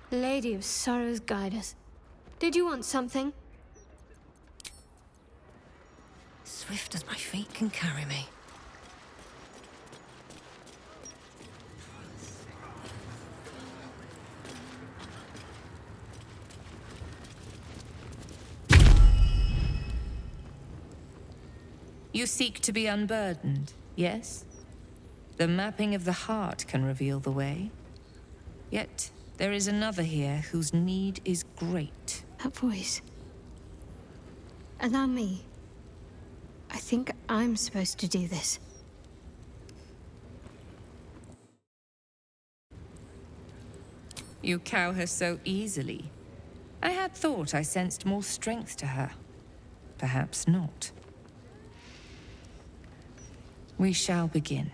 Lady of Sorrows, guide us. Did you want something? Swift as my feet can carry me. You seek to be unburdened, yes? The mapping of the heart can reveal the way. Yet, there is another here whose need is great. That voice. Allow me. I think I'm supposed to do this. You cow her so easily. I had thought I sensed more strength to her. Perhaps not. We shall begin.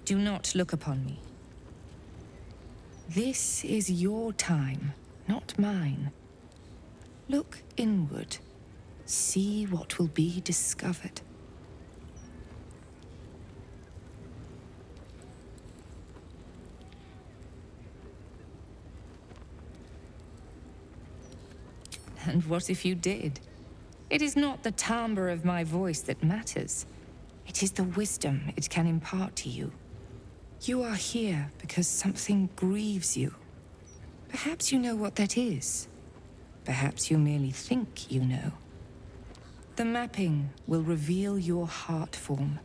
Do not look upon me. This is your time, not mine. Look inward. See what will be discovered. And what if you did? It is not the timbre of my voice that matters. It is the wisdom it can impart to you. You are here because something grieves you. Perhaps you know what that is. Perhaps you merely think you know. The mapping will reveal your heart form.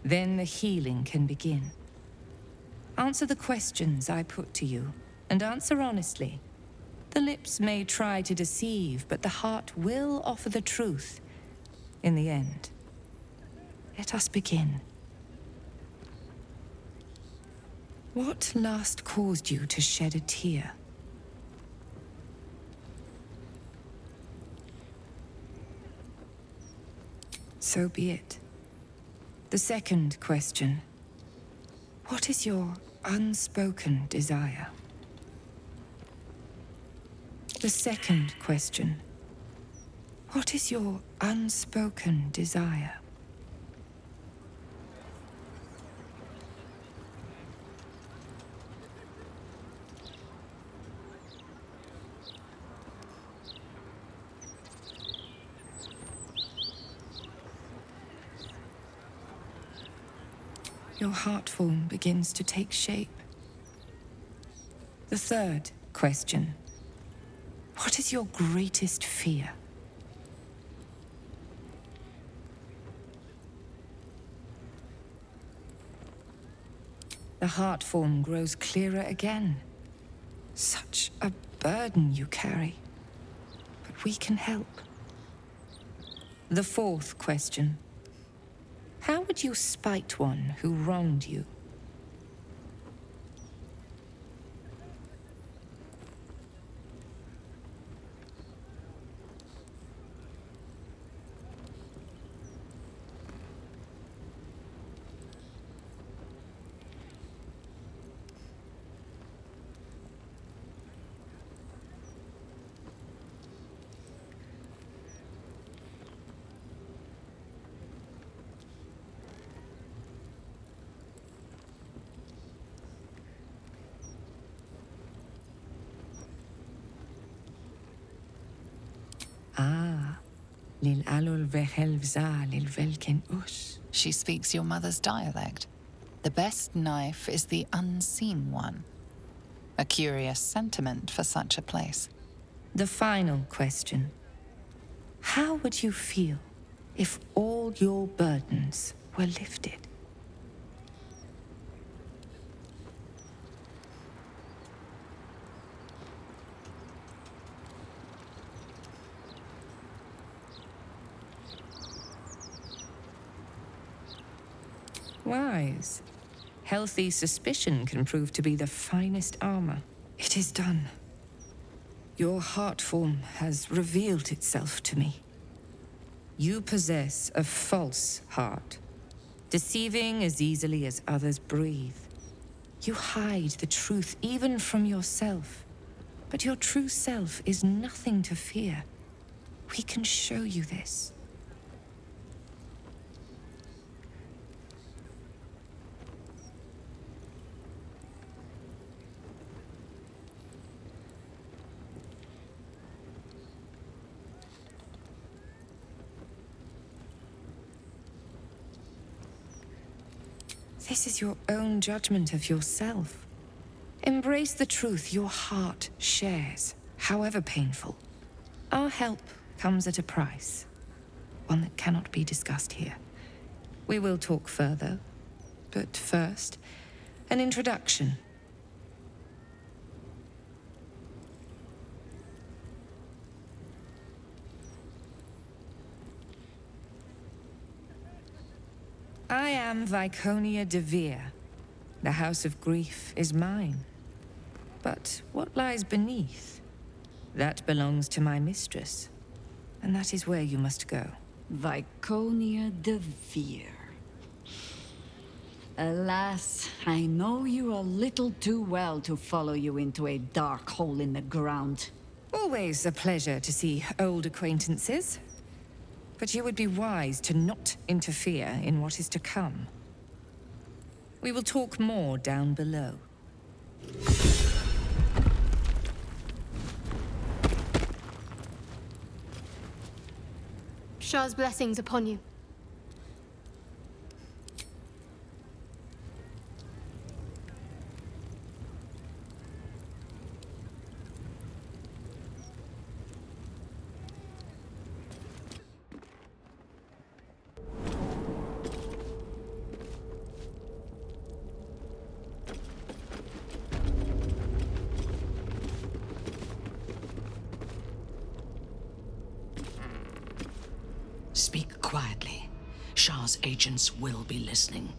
Then the healing can begin. Answer the questions I put to you, and answer honestly. The lips may try to deceive, but the heart will offer the truth in the end. Let us begin. What last caused you to shed a tear? So be it. The second question. What is your unspoken desire? The second question. What is your unspoken desire? Your heart form begins to take shape. The third question. What is your greatest fear? The heart form grows clearer again. Such a burden you carry. But we can help. The fourth question. How would you spite one who wronged you? She speaks your mother's dialect. The best knife is the unseen one. A curious sentiment for such a place. The final question. How would you feel if all your burdens were lifted? Wise. Healthy suspicion can prove to be the finest armor. It is done. Your heart form has revealed itself to me. You possess a false heart, deceiving as easily as others breathe. You hide the truth even from yourself, but your true self is nothing to fear. We can show you this. This is your own judgment of yourself. Embrace the truth your heart shares, however painful. Our help comes at a price, one that cannot be discussed here. We will talk further, but first, an introduction. I am Viconia de Vere. The House of Grief is mine. But what lies beneath? That belongs to my mistress. And that is where you must go. Viconia de Vere. Alas, I know you a little too well to follow you into a dark hole in the ground. Always a pleasure to see old acquaintances. But you would be wise to not interfere in what is to come. We will talk more down below. Shah's blessings upon you. Speak quietly. Shah's agents will be listening.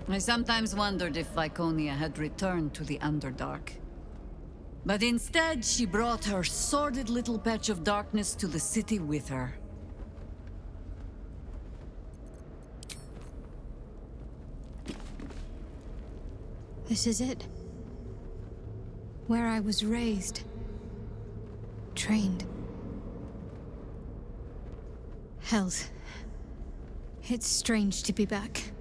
I sometimes wondered if Viconia had returned to the Underdark. But instead, she brought her sordid little patch of darkness to the city with her. This is it. Where I was raised. Trained. Hells. It's strange to be back.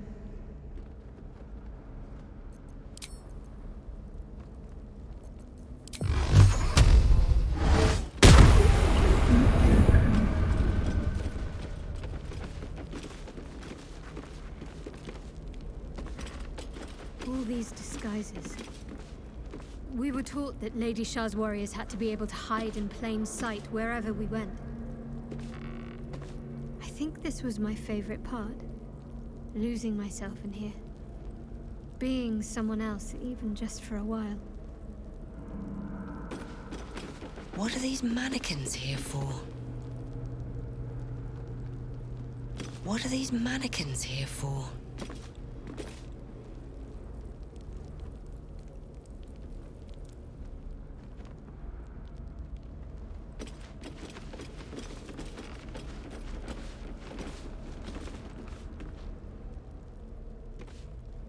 All these disguises. We were taught that Lady Shah's warriors had to be able to hide in plain sight wherever we went. I think this was my favorite part. Losing myself in here. Being someone else, even just for a while. What are these mannequins here for? What are these mannequins here for?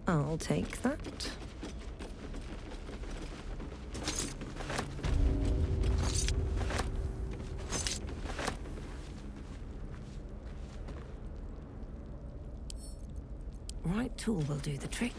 I'll take that. Right tool will do the trick.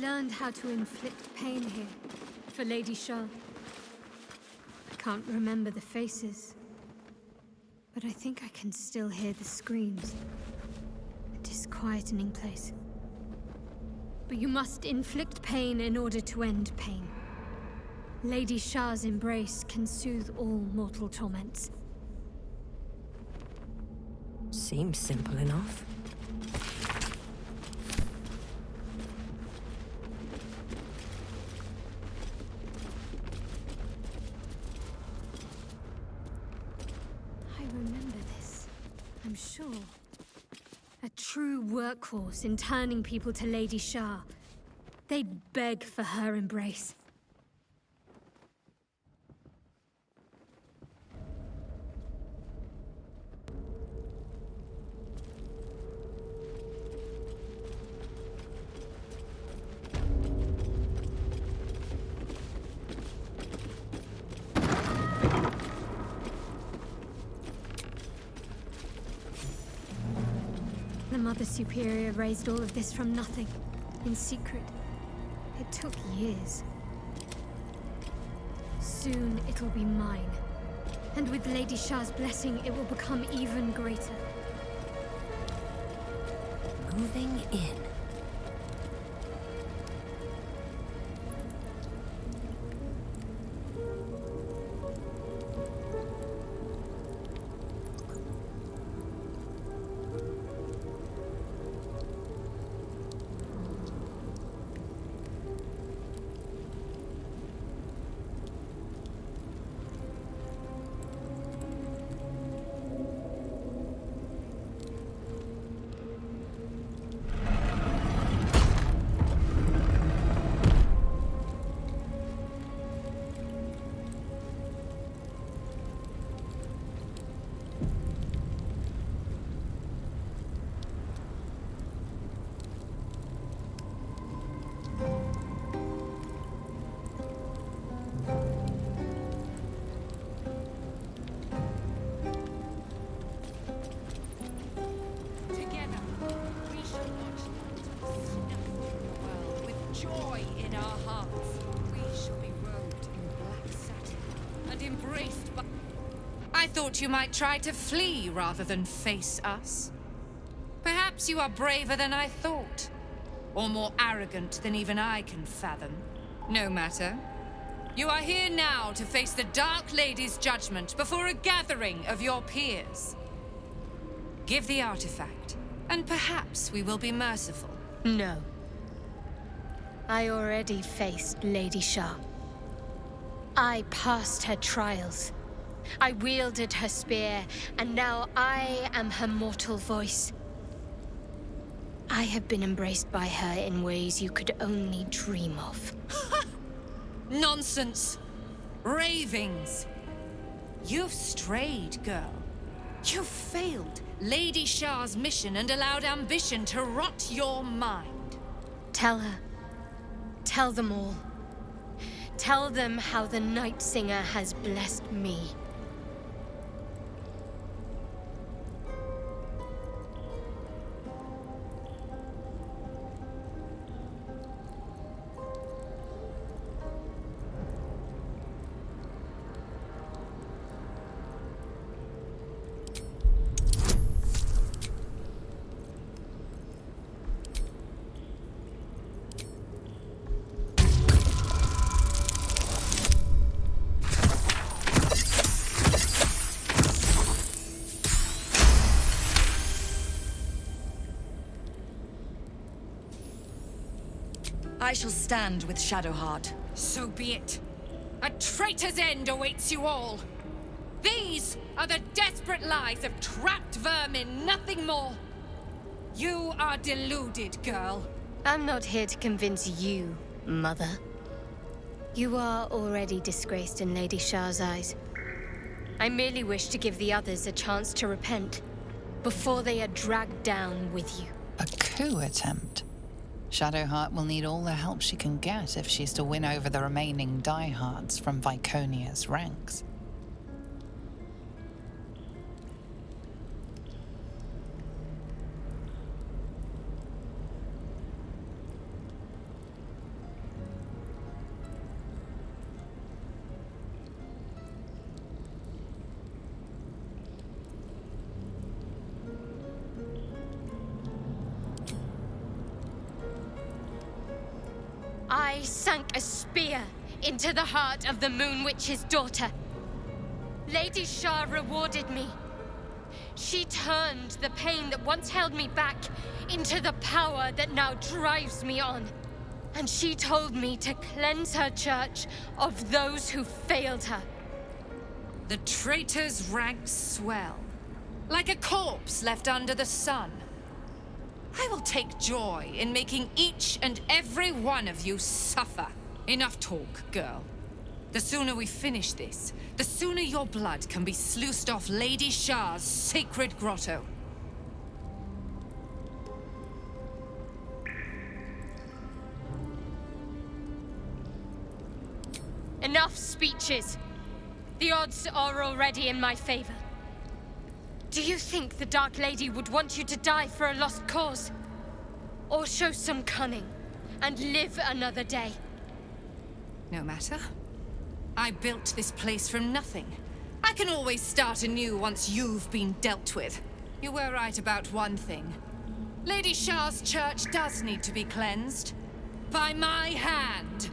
learned how to inflict pain here, for Lady Shah. I can't remember the faces, but I think I can still hear the screams. A disquietening place. But you must inflict pain in order to end pain. Lady Shah's embrace can soothe all mortal torments. Seems simple enough. I remember this, I'm sure. A true workhorse in turning people to Lady Shah. They'd beg for her embrace. The Mother Superior raised all of this from nothing, in secret. It took years. Soon it'll be mine. And with Lady Shah's blessing, it will become even greater. Moving in. I thought you might try to flee rather than face us. Perhaps you are braver than I thought, or more arrogant than even I can fathom. No matter. You are here now to face the Dark Lady's judgment before a gathering of your peers. Give the artifact, and perhaps we will be merciful. No. I already faced Lady Shah. I passed her trials. I wielded her spear, and now I am her mortal voice. I have been embraced by her in ways you could only dream of. Nonsense! Ravings! You've strayed, girl. You've failed Lady Shah's mission and allowed ambition to rot your mind. Tell her. Tell them all. Tell them how the Night Singer has blessed me. I shall stand with Shadowheart. So be it. A traitor's end awaits you all. These are the desperate lies of trapped vermin, nothing more. You are deluded, girl. I'm not here to convince you, Mother. You are already disgraced in Lady Shah's eyes. I merely wish to give the others a chance to repent before they are dragged down with you. A coup attempt? Shadowheart will need all the help she can get if she's to win over the remaining diehards from Viconia's ranks. I sank a spear into the heart of the Moon Witch's daughter. Lady Shah rewarded me. She turned the pain that once held me back into the power that now drives me on. And she told me to cleanse her church of those who failed her. The traitor's ranks swell, like a corpse left under the sun. I will take joy in making each and every one of you suffer. Enough talk, girl. The sooner we finish this, the sooner your blood can be sluiced off Lady Shah's sacred grotto. Enough speeches. The odds are already in my favor. Do you think the Dark Lady would want you to die for a lost cause? Or show some cunning and live another day? No matter. I built this place from nothing. I can always start anew once you've been dealt with. You were right about one thing. Lady Shah's church does need to be cleansed. By my hand.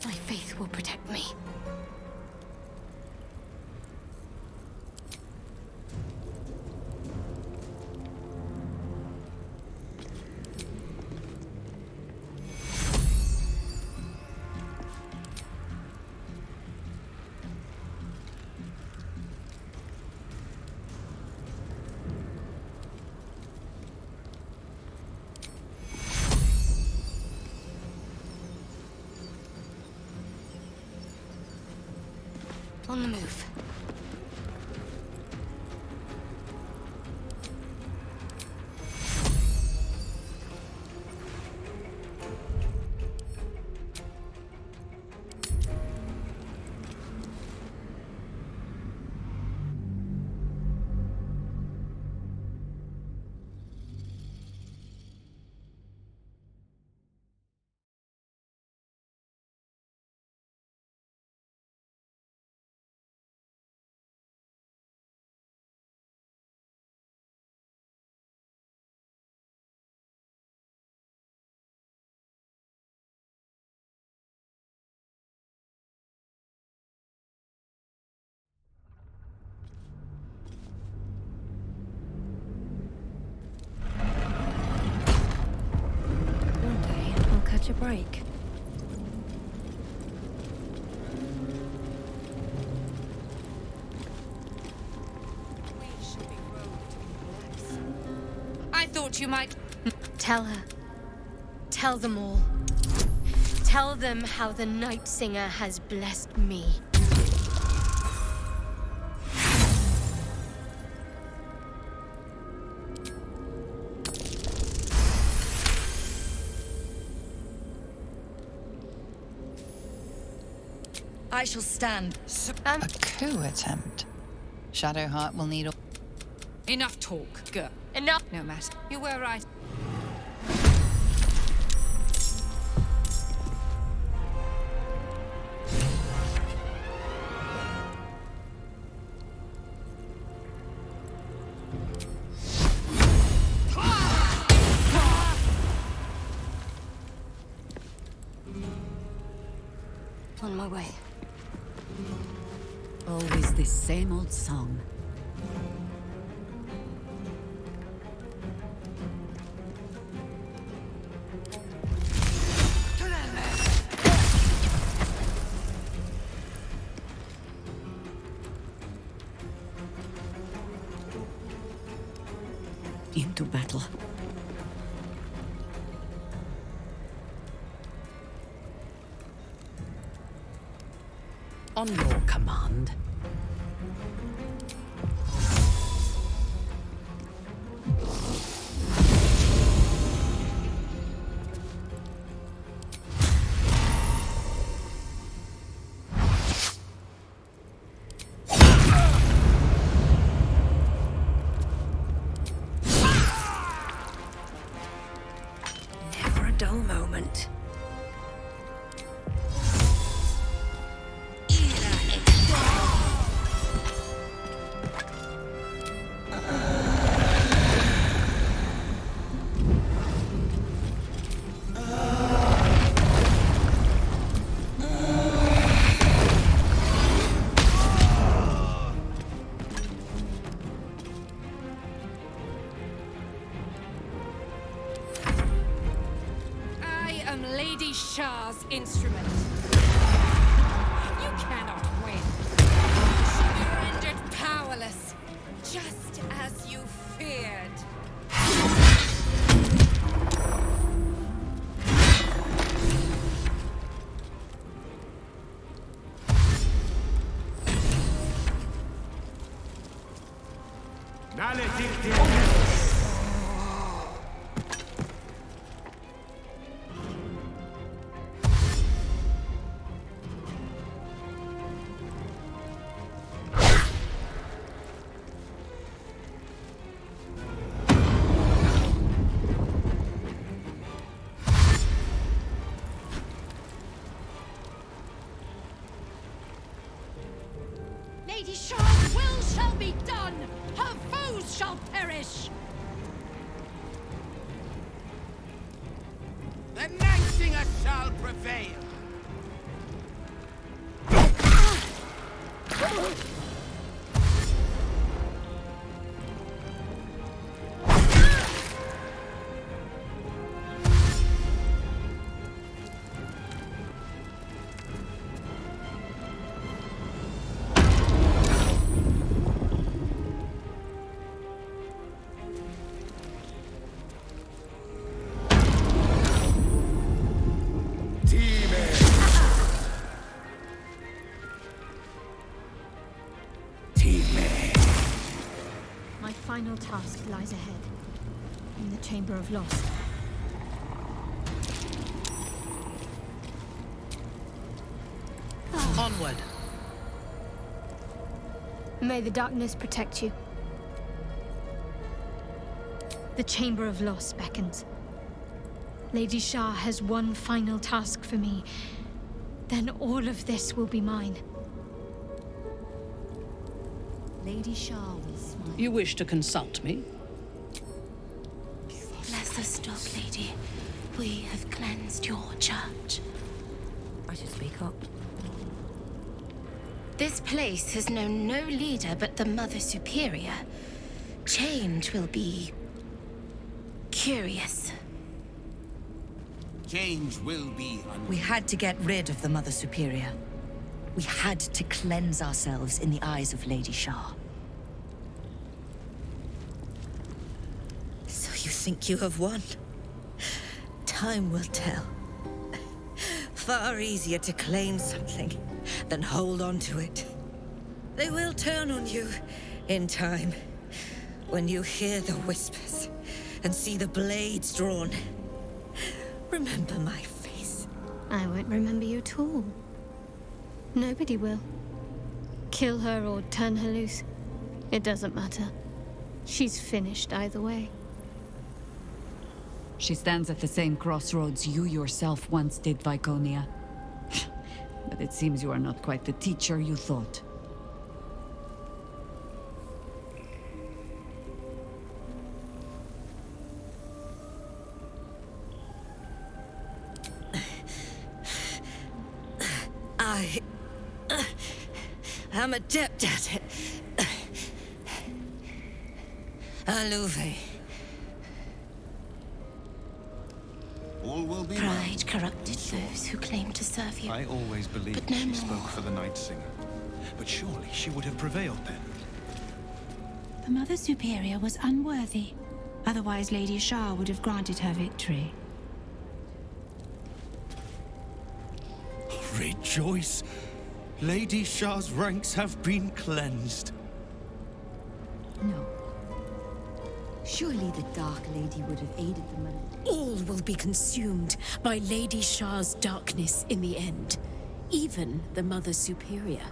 My faith will protect me. On the move. One day, I'll catch a break. I thought you might... Tell her. Tell them all. Tell them how the Night Singer has blessed me. I shall stand. A coup attempt. Shadowheart will need... Enough talk, girl. Enough! No matter. You were right. On my way. Always this same old song. Into battle. On your command. Never a dull moment. I am Lady Shah's instrument. You cannot win. You were rendered powerless, just as you feared. Lady Shah's will shall be done! Her foes shall perish! The Night Singer shall prevail! My final task lies ahead, in the Chamber of Loss. Onward. May the darkness protect you. The Chamber of Loss beckons. Lady Shah has one final task for me. Then all of this will be mine. Lady Shah will smile. You wish to consult me? Bless us, Dark Lady. We have cleansed your church. I should speak up. This place has known no leader but the Mother Superior. Change will be... curious. Change will be We had to get rid of the Mother Superior. We had to cleanse ourselves in the eyes of Lady Shah. So you think you have won. Time will tell. Far easier to claim something than hold on to it. They will turn on you in time, when you hear the whispers and see the blades drawn. Remember my face. I won't remember you at all. Nobody will. Kill her or turn her loose. It doesn't matter. She's finished either way. She stands at the same crossroads you yourself once did, Viconia. But it seems you are not quite the teacher you thought. I'm adept at it. Alluve. All will be well. Pride corrupted those who claim to serve you. I always believed But no she more. spoke for the Night Singer. But surely she would have prevailed then. The Mother Superior was unworthy. Otherwise, Lady Shah would have granted her victory. Rejoice! Lady Shah's ranks have been cleansed. No. Surely the Dark Lady would have aided the Mother. All will be consumed by Lady Shah's darkness in the end. Even the Mother Superior.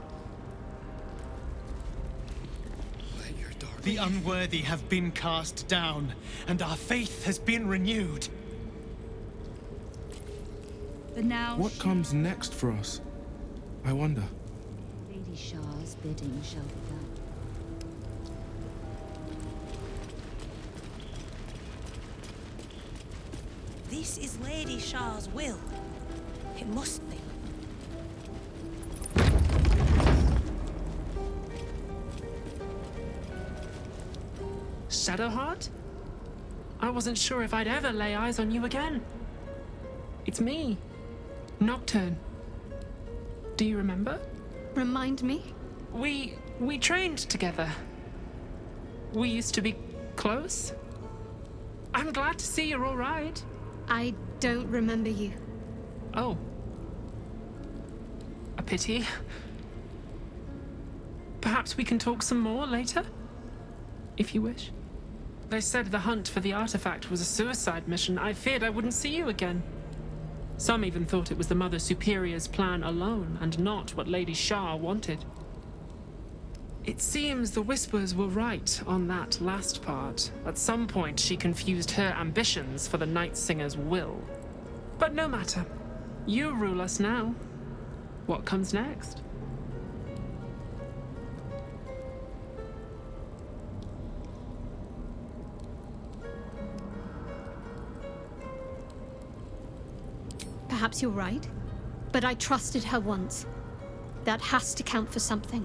The unworthy have been cast down, and our faith has been renewed. But now... What comes next for us? I wonder. Lady Shah's bidding shall be done. This is Lady Shah's will. It must be. Shadowheart? I wasn't sure if I'd ever lay eyes on you again. It's me, Nocturne. Do you remember? Remind me? We trained together. We used to be close. I'm glad to see you're all right. I don't remember you. Oh. A pity. Perhaps we can talk some more later? If you wish. They said the hunt for the artifact was a suicide mission. I feared I wouldn't see you again. Some even thought it was the Mother Superior's plan alone, and not what Lady Shah wanted. It seems the Whispers were right on that last part. At some point, she confused her ambitions for the Night Singer's will. But no matter. You rule us now. What comes next? Perhaps you're right, but I trusted her once. That has to count for something.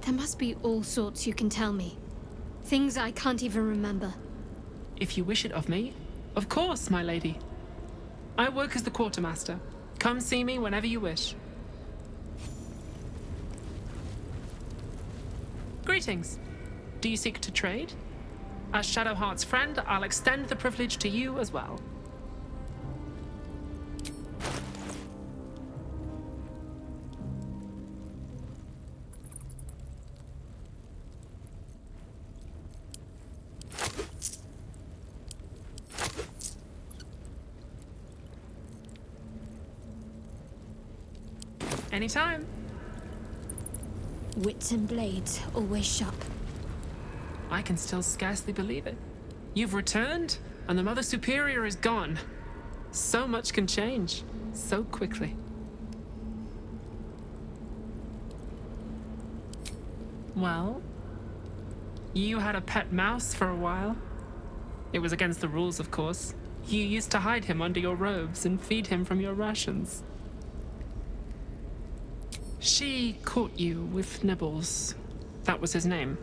There must be all sorts you can tell me. Things I can't even remember. If you wish it of me, of course, my lady. I work as the quartermaster. Come see me whenever you wish. Greetings. Do you seek to trade? As Shadowheart's friend, I'll extend the privilege to you as well. Anytime. Wits and blades, always sharp. I can still scarcely believe it. You've returned, and the Mother Superior is gone. So much can change, so quickly. Well, you had a pet mouse for a while. It was against the rules, of course. You used to hide him under your robes and feed him from your rations. She caught you with Nibbles. That was his name.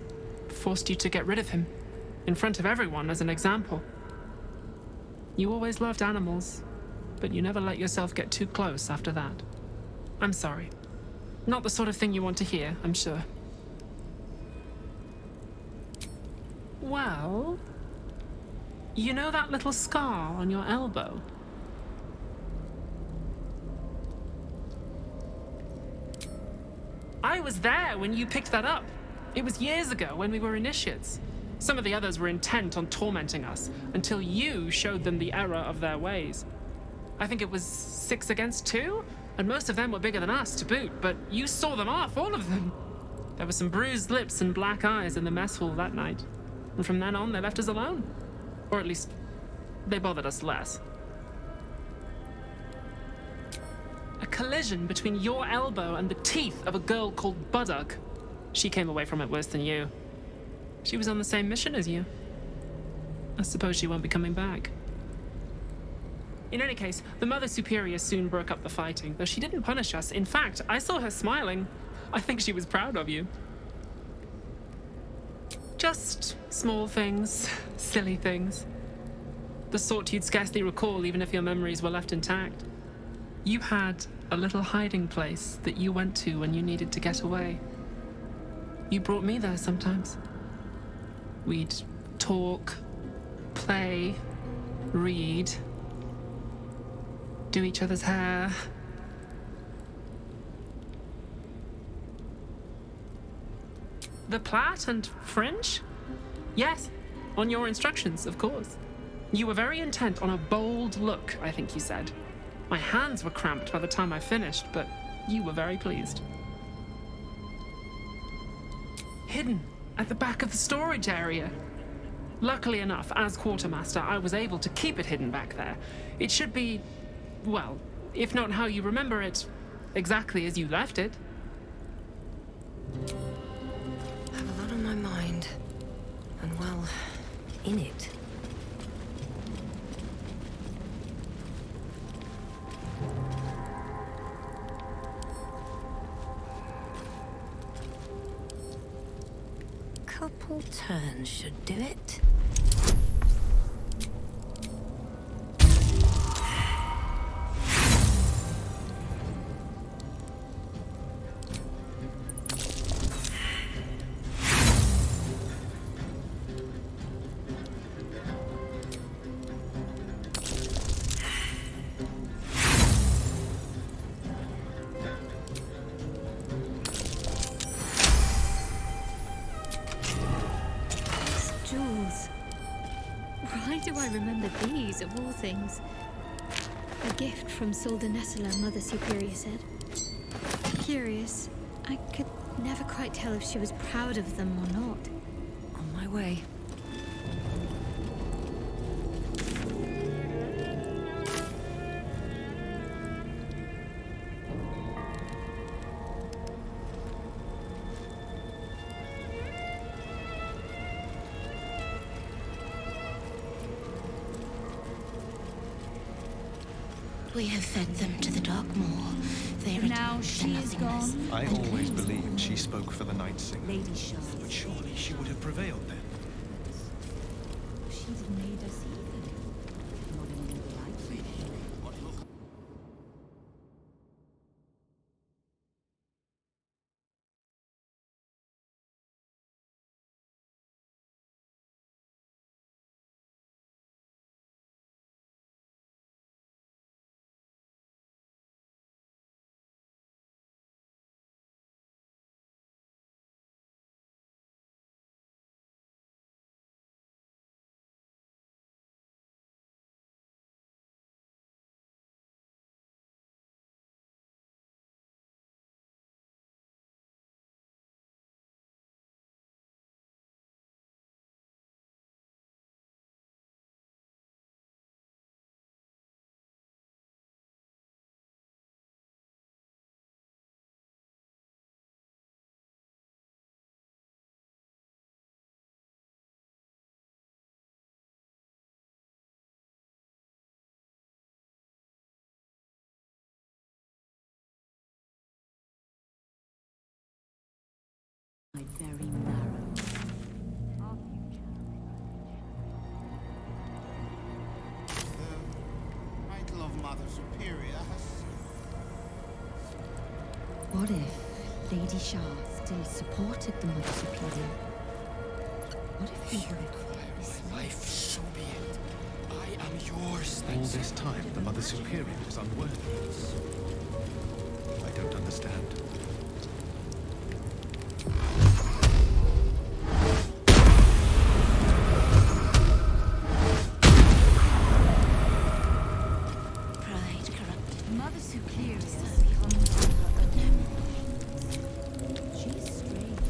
Forced you to get rid of him. In front of everyone as an example. You always loved animals, but you never let yourself get too close after that. I'm sorry. Not the sort of thing you want to hear, I'm sure. Well, You know that little scar on your elbow? I was there when you picked that up. It was years ago when we were initiates. Some of the others were intent on tormenting us until you showed them the error of their ways. I think it was 6 against 2, and most of them were bigger than us to boot, but you saw them off, all of them. There were some bruised lips and black eyes in the mess hall that night, and from then on they left us alone. Or at least, they bothered us less. A collision between your elbow and the teeth of a girl called Baldur. She came away from it worse than you. She was on the same mission as you. I suppose she won't be coming back. In any case, the Mother Superior soon broke up the fighting, though she didn't punish us. In fact, I saw her smiling. I think she was proud of you. Just small things, silly things. The sort you'd scarcely recall even if your memories were left intact. You had a little hiding place that you went to when you needed to get away. You brought me there sometimes. We'd talk, play, read, do each other's hair. The plait and fringe? Yes, on your instructions, of course. You were very intent on a bold look, I think you said. My hands were cramped by the time I finished, but you were very pleased. Hidden at the back of the storage area. Luckily enough, as quartermaster, I was able to keep it hidden back there. It should be, well, if not how you remember it, exactly as you left it. I have a lot on my mind, and well, in it. Couple turns should do it. Why do I remember these, of all things? A gift from Solda Nessela, Mother Superior said. Curious. I could never quite tell if she was proud of them or not. On my way. We have fed them to the Dark Maw. They now she is gone. I always believed she spoke for the Night Singer. Lady Shaw. But surely she would have prevailed then. She didn't need us either. Not in the light. My very marrow. The idol of Mother Superior has... What if Lady Shah still supported the Mother Superior? What if he My life, so be it. I am yours. All this time, the Mother Superior was unworthy. I don't understand. Pride corrupted. Mother Superior She's strange.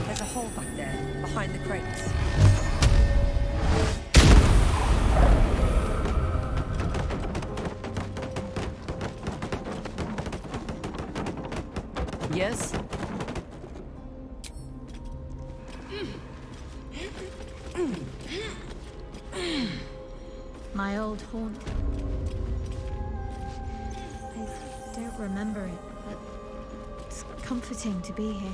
There's a hole back there, behind the crates. Yes? My old haunt. I don't remember it, but it's comforting to be here.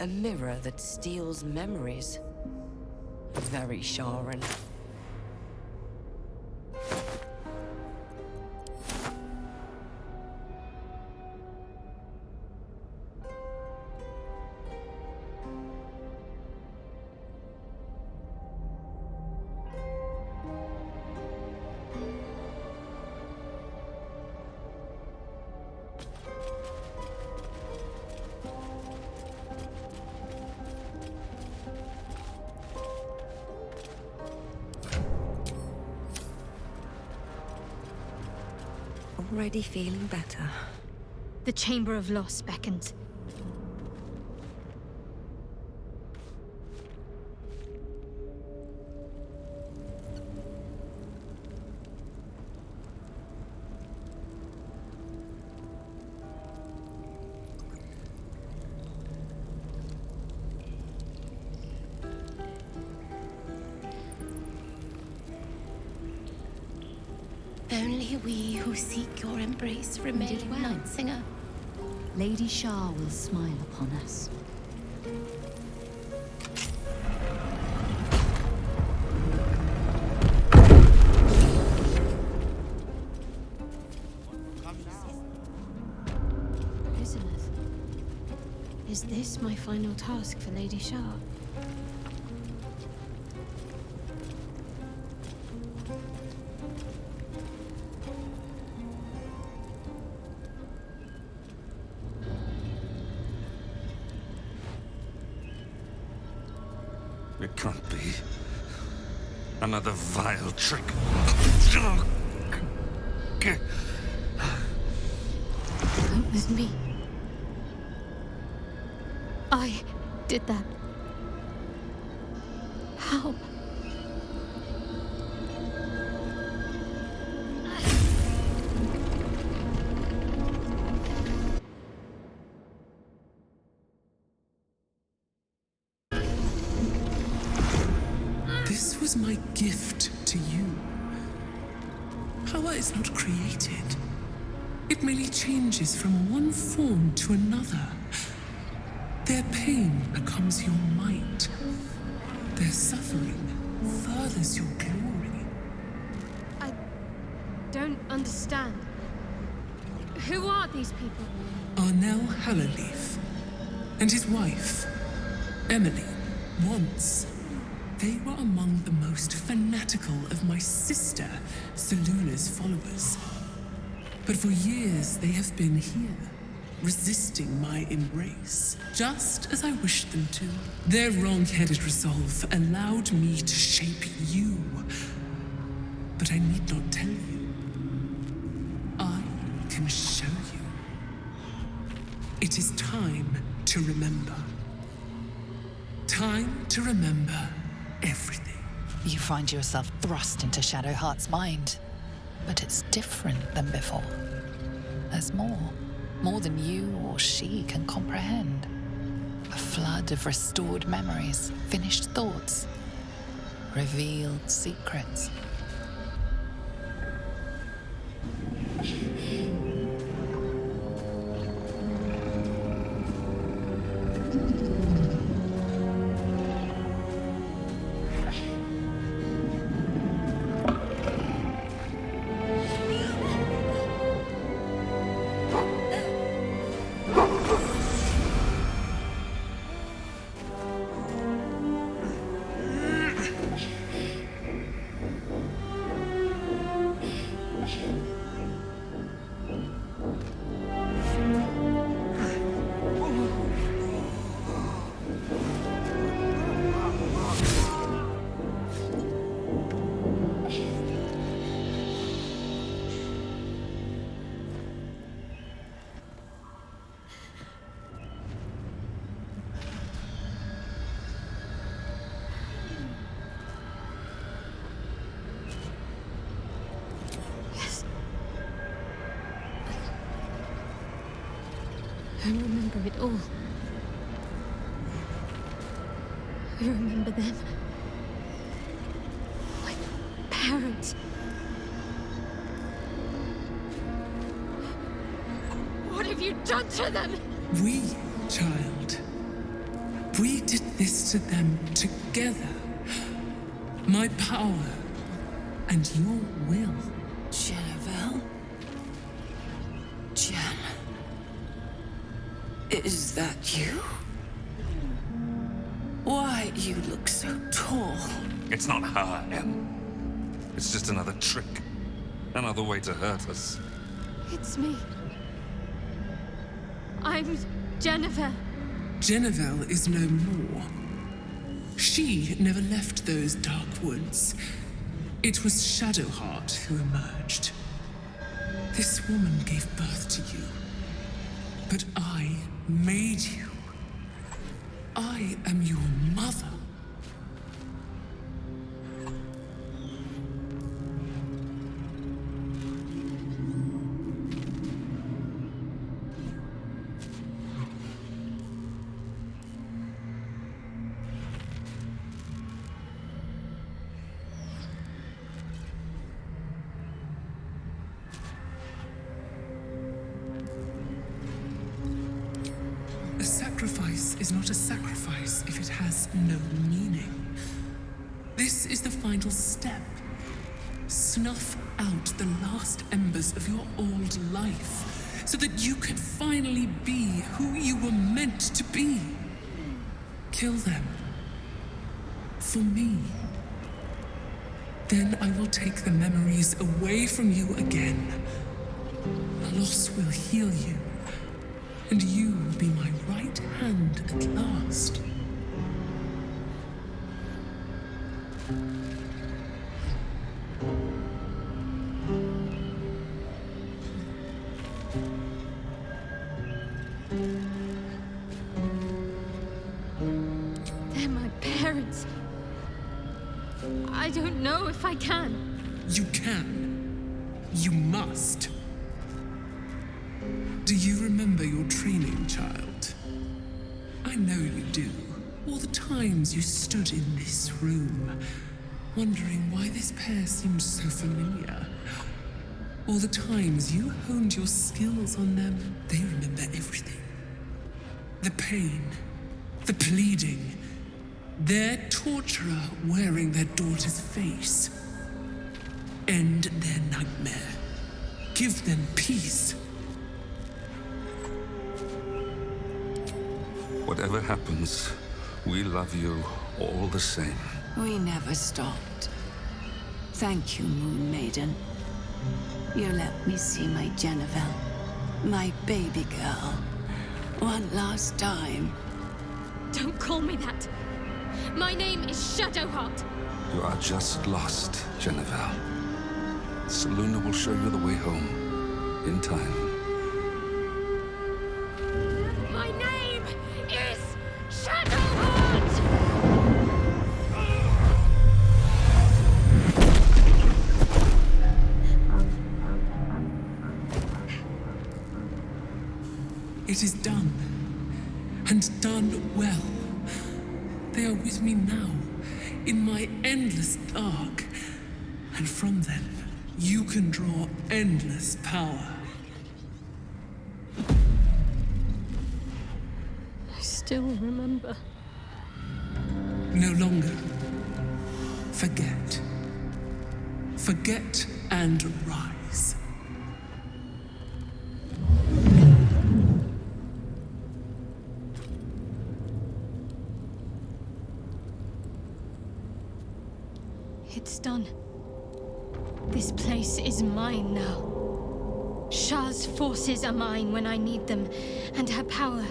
A mirror that steals memories. Very Sharan. Already feeling better. The Chamber of Loss beckons. Only we who seek your embrace remain, Night Singer. Lady Shah will smile upon us. Prisoners. Is this my final task for Lady Shah? It can't be. Another vile trick. It was me. I did that. How? This was my gift to you. Power is not created. It merely changes from one form to another. Their pain becomes your might. Their suffering furthers your glory. I don't understand. Who are these people? Arnell Hallerleaf and his wife, Emily, once. They were among the most fanatical of my sister, Seluna's followers. But for years they have been here, resisting my embrace, just as I wished them to. Their wrong-headed resolve allowed me to shape you. But I need not tell you. I can show you. It is time to remember. Time to remember everything. You find yourself thrust into Shadowheart's mind, but it's different than before. There's more than you or she can comprehend. A flood of restored memories, finished thoughts, revealed secrets. I remember it all. I remember them. My parents. What have you done to them? We, child. We did this to them together. My power and your will. Jennifer? Jen? Is that you? Why you look so tall? It's not her, Em. It's just another trick. Another way to hurt us. It's me. I'm Jennifer. Jennifer is no more. She never left those dark woods. It was Shadowheart who emerged. This woman gave birth to you. But I made you. I am your mother. A sacrifice is not a sacrifice if it has no meaning. This is the final step. Snuff out the last embers of your old life, so that you can finally be who you were meant to be. Kill them. For me. Then I will take the memories away from you again. Loss will heal you. And you will be my right hand at last. They're my parents. I don't know if I can. You can. You must. Do you remember your training, child? I know you do. All the times you stood in this room, wondering why this pair seemed so familiar. All the times you honed your skills on them, they remember everything. The pain, the pleading, their torturer wearing their daughter's face. End their nightmare. Give them peace. Whatever happens, we love you all the same. We never stopped. Thank you, Moon Maiden. You let me see my Jennifer, my baby girl, one last time. Don't call me that. My name is Shadowheart. You are just lost, Jennifer. Seluna will show you the way home, in time. My name It is done. And done well. They are with me now, in my endless dark. And from them, you can draw endless power. I still remember. No longer. Forget. Forget and rise. It's done. This place is mine now. Shah's forces are mine when I need them, and her power,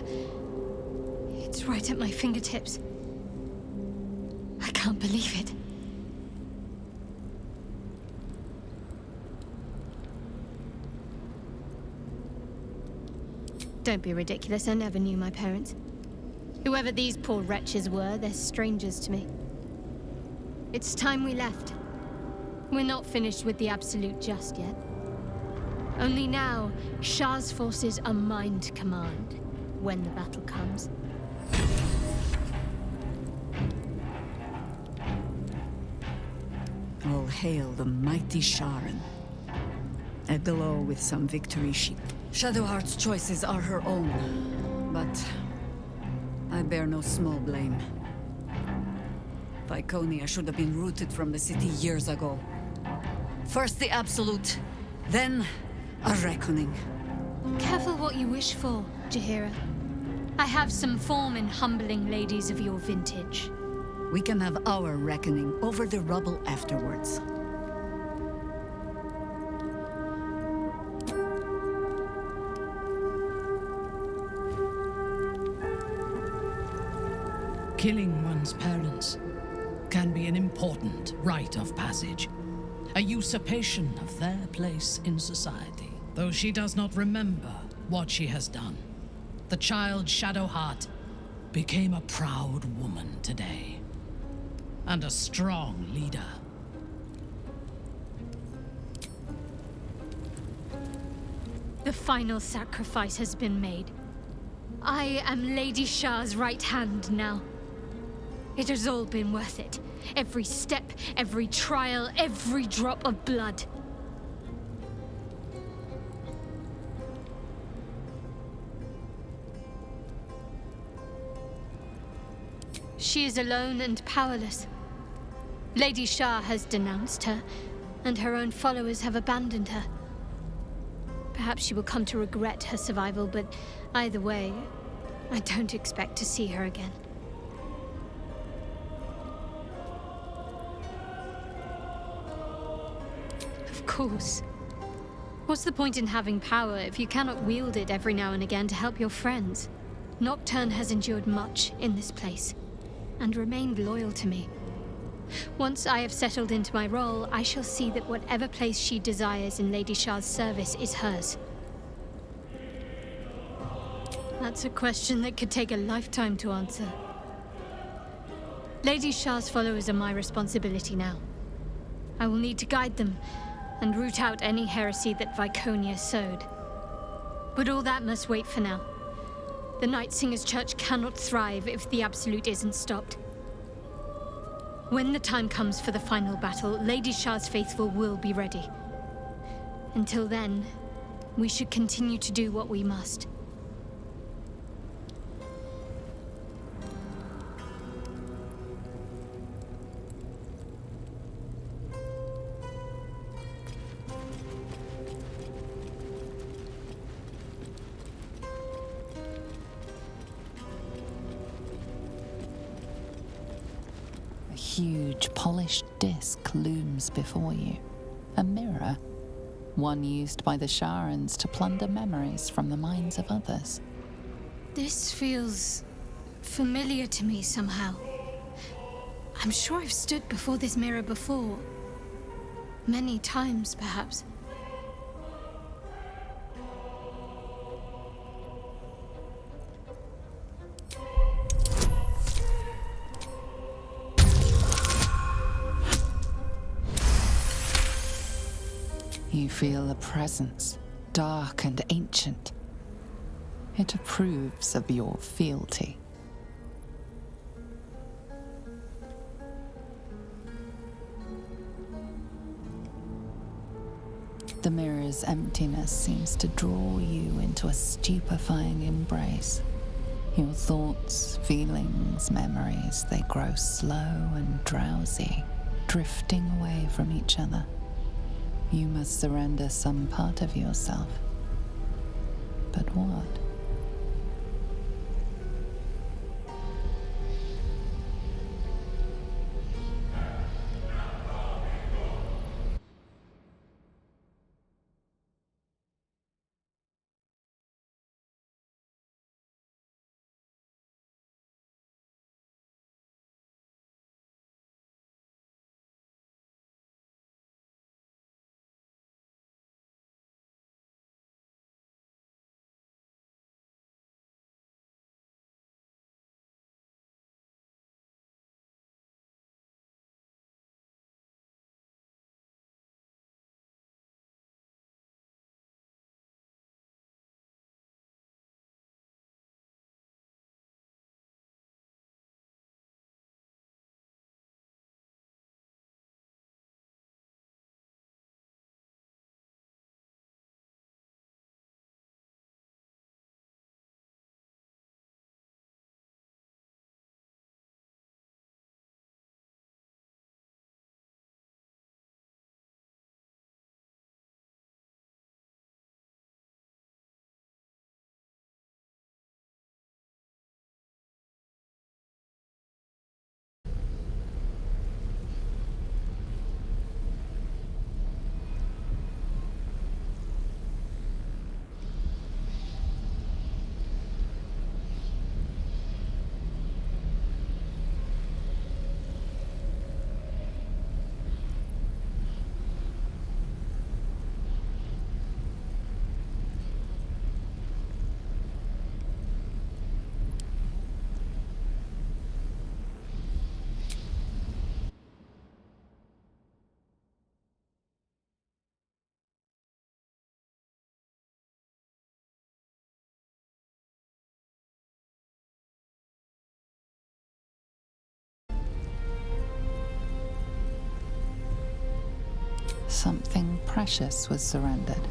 it's right at my fingertips. I can't believe it. Don't be ridiculous, I never knew my parents. Whoever these poor wretches were, they're strangers to me. It's time we left. We're not finished with the Absolute just yet. Only now, Shah's forces are mine to command, when the battle comes. All hail the mighty Sharon. Aglow with some victory sheep. Shadowheart's choices are her own, but I bear no small blame. Viconia should have been rooted from the city years ago. First the Absolute, then a reckoning. Careful what you wish for, Jaheira. I have some form in humbling ladies of your vintage. We can have our reckoning over the rubble afterwards. Killing one's parents can be an important rite of passage, a usurpation of their place in society. Though she does not remember what she has done, the child Shadowheart became a proud woman today, and a strong leader. The final sacrifice has been made. I am Lady Shah's right hand now. It has all been worth it. Every step, every trial, every drop of blood. She is alone and powerless. Lady Shah has denounced her, and her own followers have abandoned her. Perhaps she will come to regret her survival, but either way, I don't expect to see her again. Of course. What's the point in having power if you cannot wield it every now and again to help your friends? Nocturne has endured much in this place, and remained loyal to me. Once I have settled into my role, I shall see that whatever place she desires in Lady Shah's service is hers. That's a question that could take a lifetime to answer. Lady Shah's followers are my responsibility now. I will need to guide them, and root out any heresy that Viconia sowed. But all that must wait for now. The Night Singer's Church cannot thrive if the Absolute isn't stopped. When the time comes for the final battle, Lady Shah's faithful will be ready. Until then, we should continue to do what we must. A huge, polished disc looms before you. A mirror. One used by the Sharans to plunder memories from the minds of others. This feels familiar to me somehow. I'm sure I've stood before this mirror before. Many times, perhaps. You feel a presence, dark and ancient. It approves of your fealty. The mirror's emptiness seems to draw you into a stupefying embrace. Your thoughts, feelings, memories, they grow slow and drowsy, drifting away from each other. You must surrender some part of yourself. But what? Something precious was surrendered.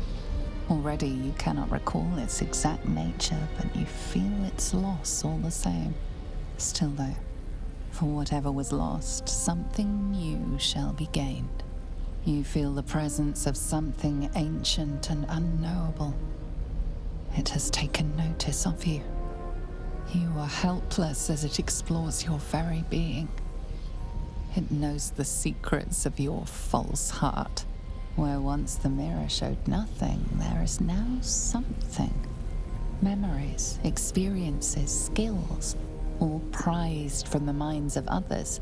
Already you cannot recall its exact nature, but you feel its loss all the same. Still though, for whatever was lost, something new shall be gained. You feel the presence of something ancient and unknowable. It has taken notice of you. You are helpless as it explores your very being. It knows the secrets of your false heart. Where once the mirror showed nothing, there is now something. Memories, experiences, skills, all prized from the minds of others,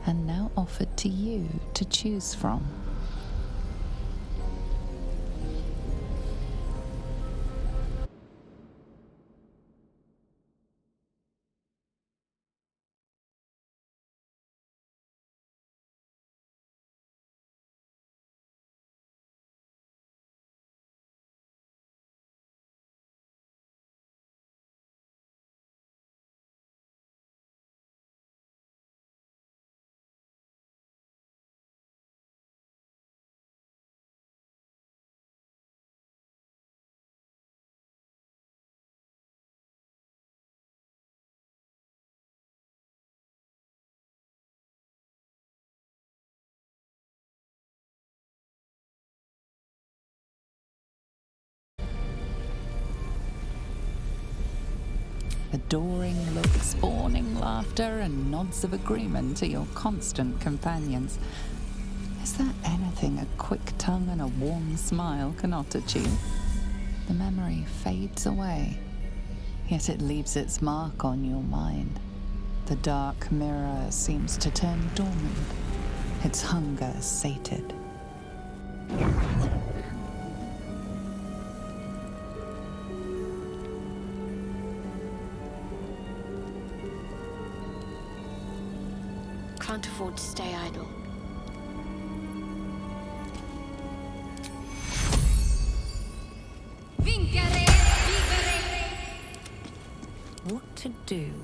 and now offered to you to choose from. Adoring looks, spawning laughter, and nods of agreement are your constant companions. Is there anything a quick tongue and a warm smile cannot achieve? The memory fades away, yet it leaves its mark on your mind. The dark mirror seems to turn dormant, its hunger sated. Can't afford to stay idle. Vincere, vivere. do.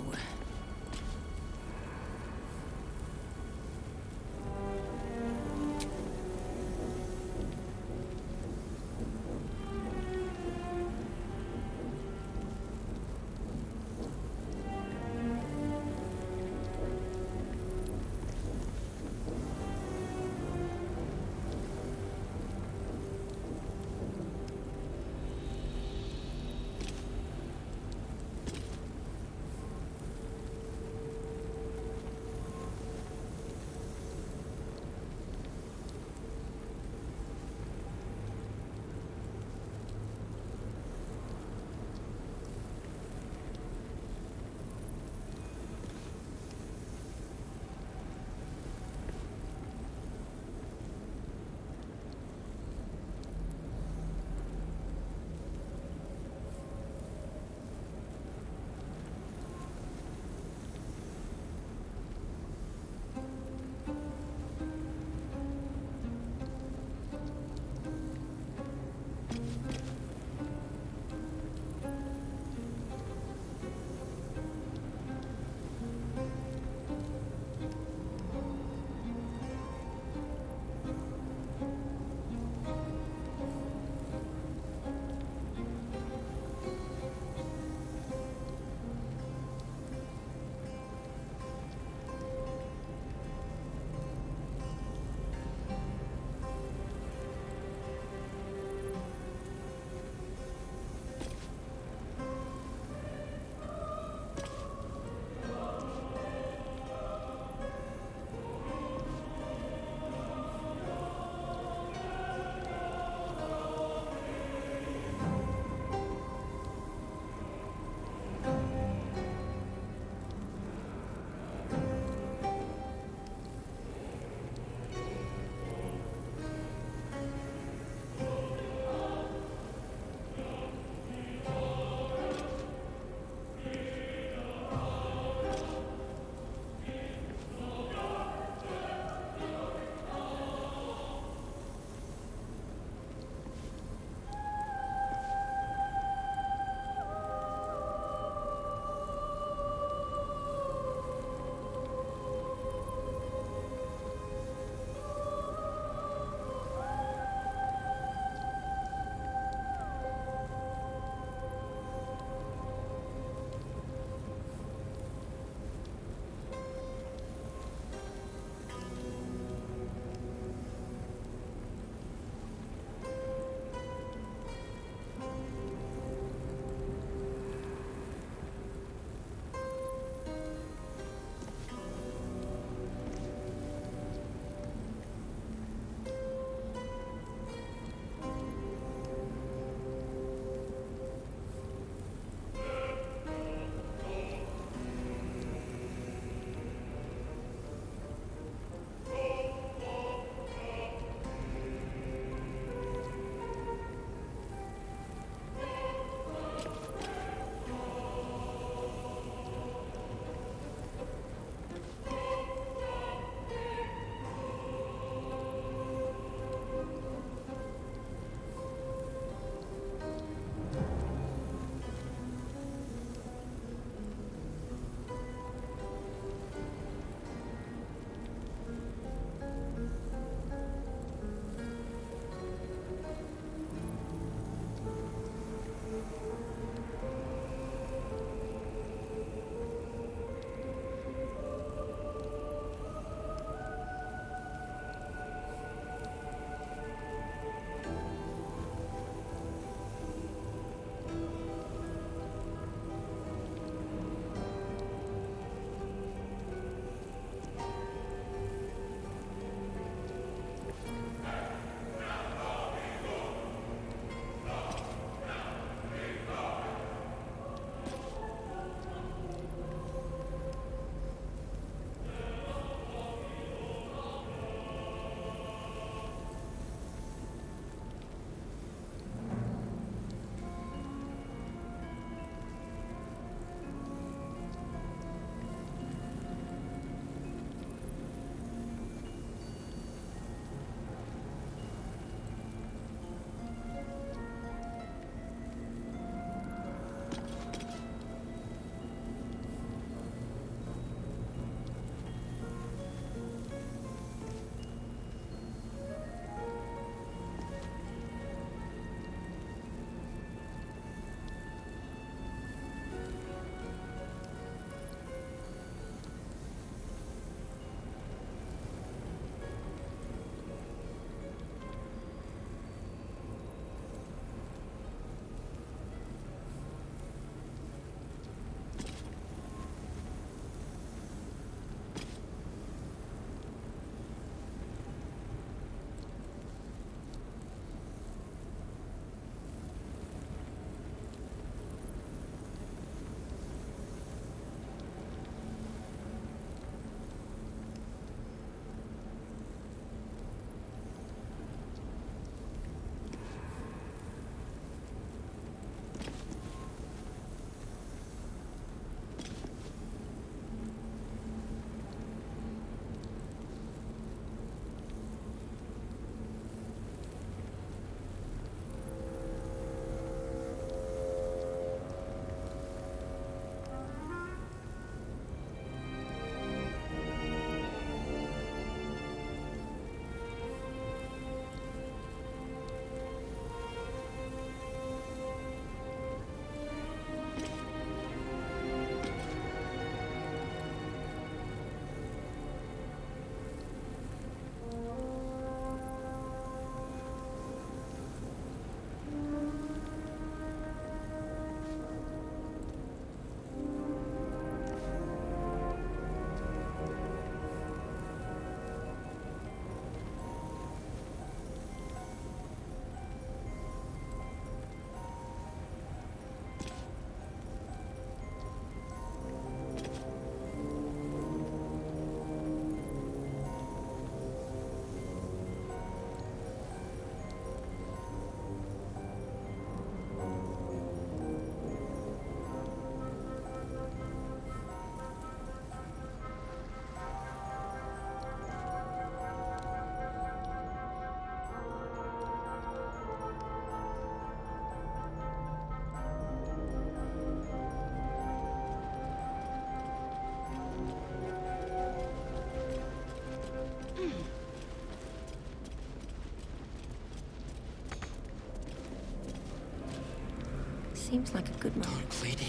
Seems like a good man. Dark Lady,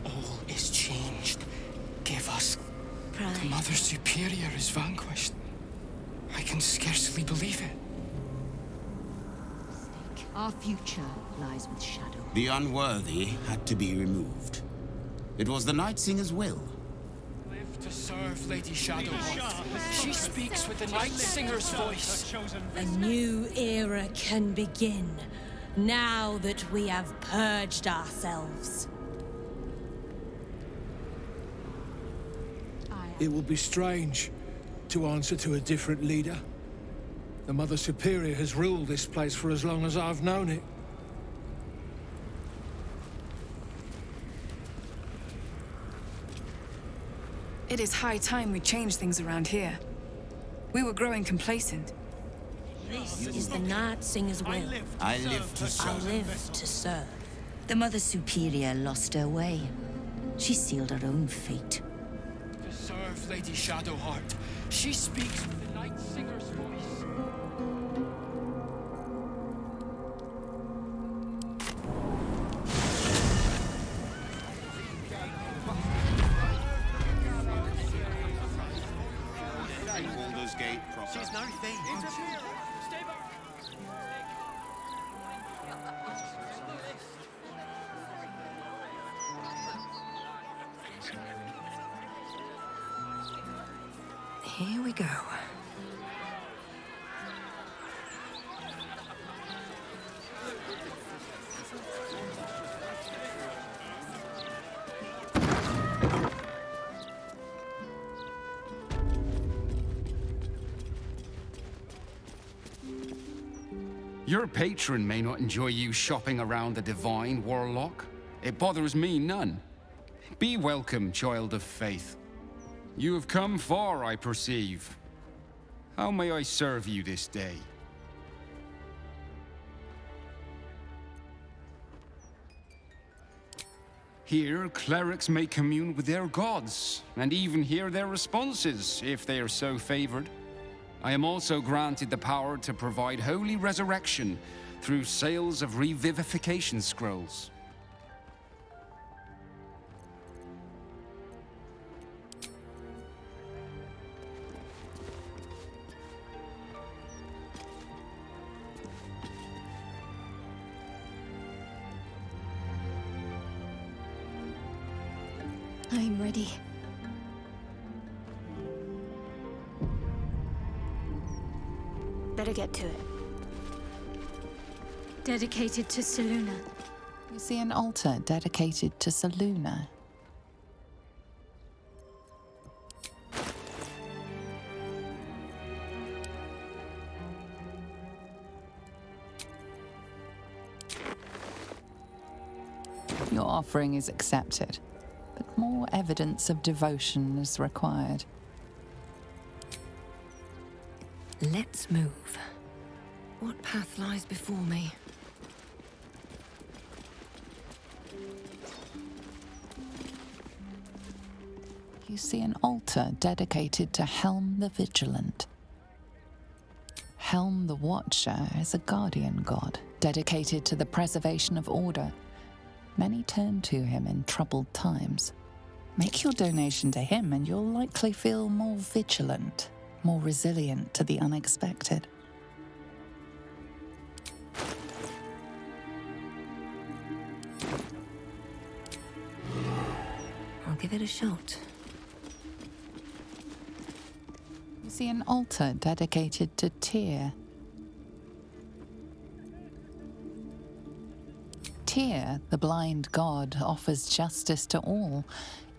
all is changed. Give us. Pride. The Mother Superior is vanquished. I can scarcely believe it. Our future lies with Shadow. The unworthy had to be removed. It was the Night Singer's will. Live to serve Lady Shadowheart. She speaks with the Night Singer's voice. A new era can begin, now that we have purged ourselves. It will be strange to answer to a different leader. The Mother Superior has ruled this place for as long as I've known it. It is high time we change things around here. We were growing complacent. This is the Night Singer's will. I live to serve. I live to serve. The Mother Superior lost her way. She sealed her own fate. To serve Lady Shadowheart. She speaks with the Night Singer's voice. Baldur's Gate proper. She's no thief. Stay back. Here we go. Your patron may not enjoy you shopping around the divine, Warlock. It bothers me none. Be welcome, child of faith. You have come far, I perceive. How may I serve you this day? Here, clerics may commune with their gods, and even hear their responses, if they are so favored. I am also granted the power to provide holy resurrection through sales of revivification scrolls. I'm ready. Better get to it. Dedicated to Selûne. You see an altar dedicated to Selûne. Your offering is accepted, but more evidence of devotion is required. Let's move. What path lies before me? You see an altar dedicated to Helm the Vigilant. Helm the Watcher is a guardian god, dedicated to the preservation of order. Many turn to him in troubled times. Make your donation to him and you'll likely feel more vigilant, more resilient to the unexpected. I'll give it a shot. You see an altar dedicated to Tyr. Tyr, the blind god, offers justice to all,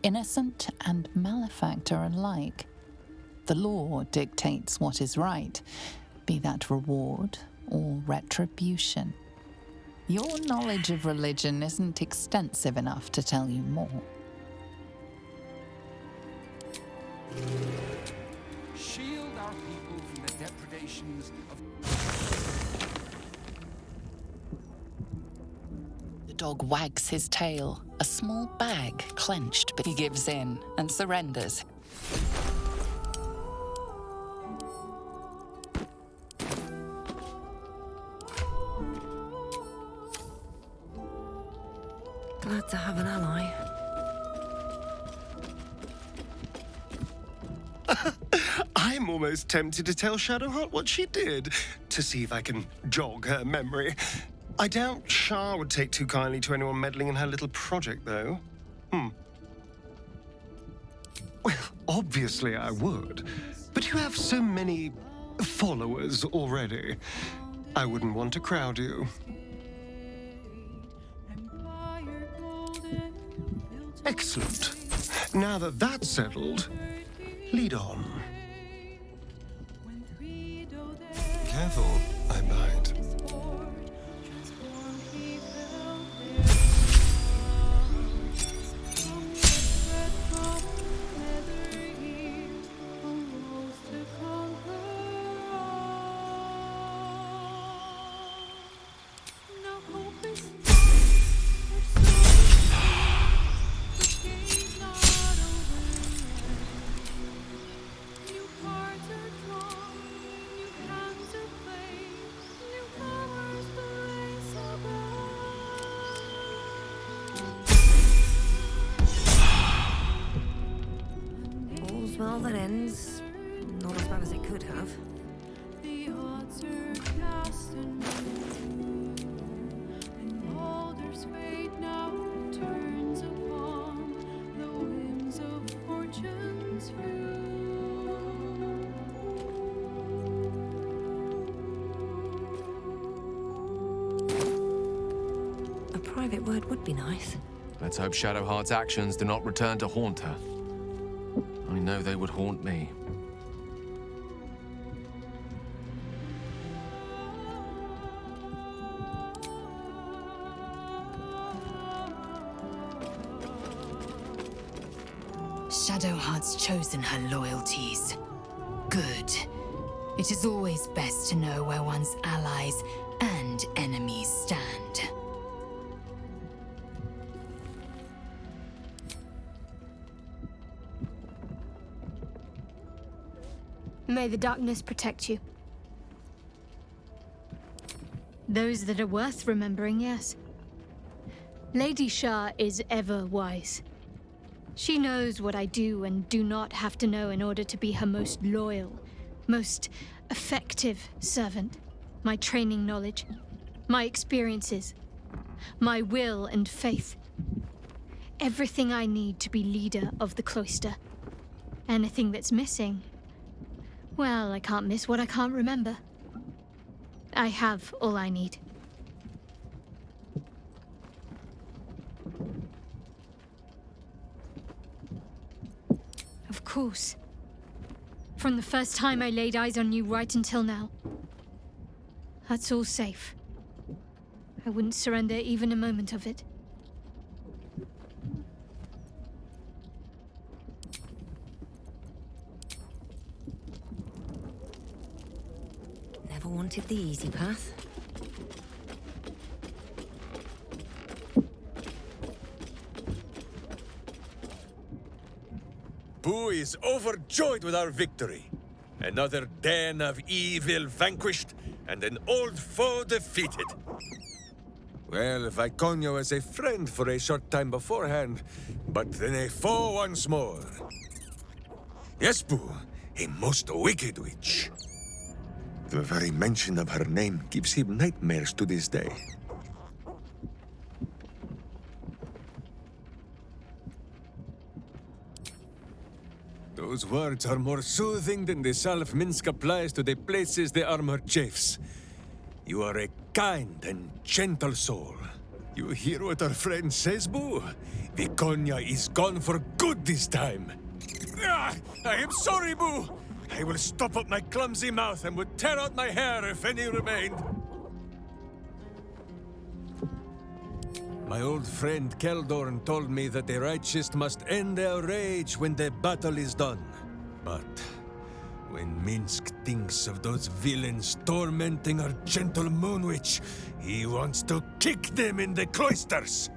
innocent and malefactor alike. The law dictates what is right, be that reward or retribution. Your knowledge of religion isn't extensive enough to tell you more. Shield our people from the depredations of... The dog wags his tail, a small bag clenched, but he gives in and surrenders. Glad to have an ally. I'm almost tempted to tell Shadowheart what she did, to see if I can jog her memory. I doubt Shah would take too kindly to anyone meddling in her little project, though. Well, obviously I would. But you have so many followers already. I wouldn't want to crowd you. Excellent. Now that that's settled, lead on. Careful, I bite. All's well that ends. Not as bad as it could have. The odds are cast anew, and Baldur's fate now turns upon the whims of fortune's few. A private word would be nice. Let's hope Shadowheart's actions do not return to haunt her. I know they would haunt me. Shadowheart's chosen her loyalties. Good. It is always best to know where one's allies and enemies stand. May the darkness protect you. Those that are worth remembering, yes. Lady Shah is ever wise. She knows what I do and do not have to know in order to be her most loyal, most effective servant. My training knowledge, my experiences, my will and faith. Everything I need to be leader of the cloister. Anything that's missing, well, I can't miss what I can't remember. I have all I need. Of course. From the first time I laid eyes on you right until now. That's all safe. I wouldn't surrender even a moment of it. Never wanted the easy path. Boo is overjoyed with our victory. Another den of evil vanquished, and an old foe defeated. Well, Viconia was a friend for a short time beforehand, but then a foe once more. Yes, Boo, a most wicked witch. The very mention of her name gives him nightmares to this day. Those words are more soothing than the salve Minsk applies to the places the armor chafes. You are a kind and gentle soul. You hear what our friend says, Boo? Viconia is gone for good this time. Ah, I am sorry, Boo! I will stop up my clumsy mouth and would tear out my hair if any remained. My old friend Keldorn told me that the righteous must end their rage when the battle is done. But when Minsk thinks of those villains tormenting our gentle Moon Witch, he wants to kick them in the cloisters.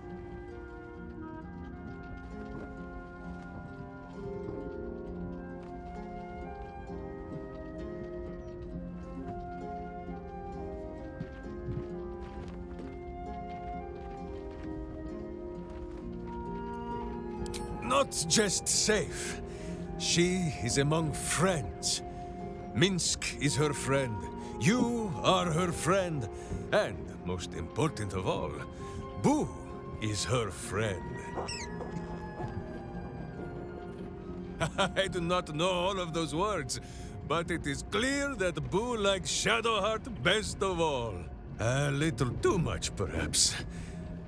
not just safe. She is among friends. Minsk is her friend. You are her friend. And, most important of all, Boo is her friend. I do not know all of those words, but it is clear that Boo likes Shadowheart best of all. A little too much, perhaps.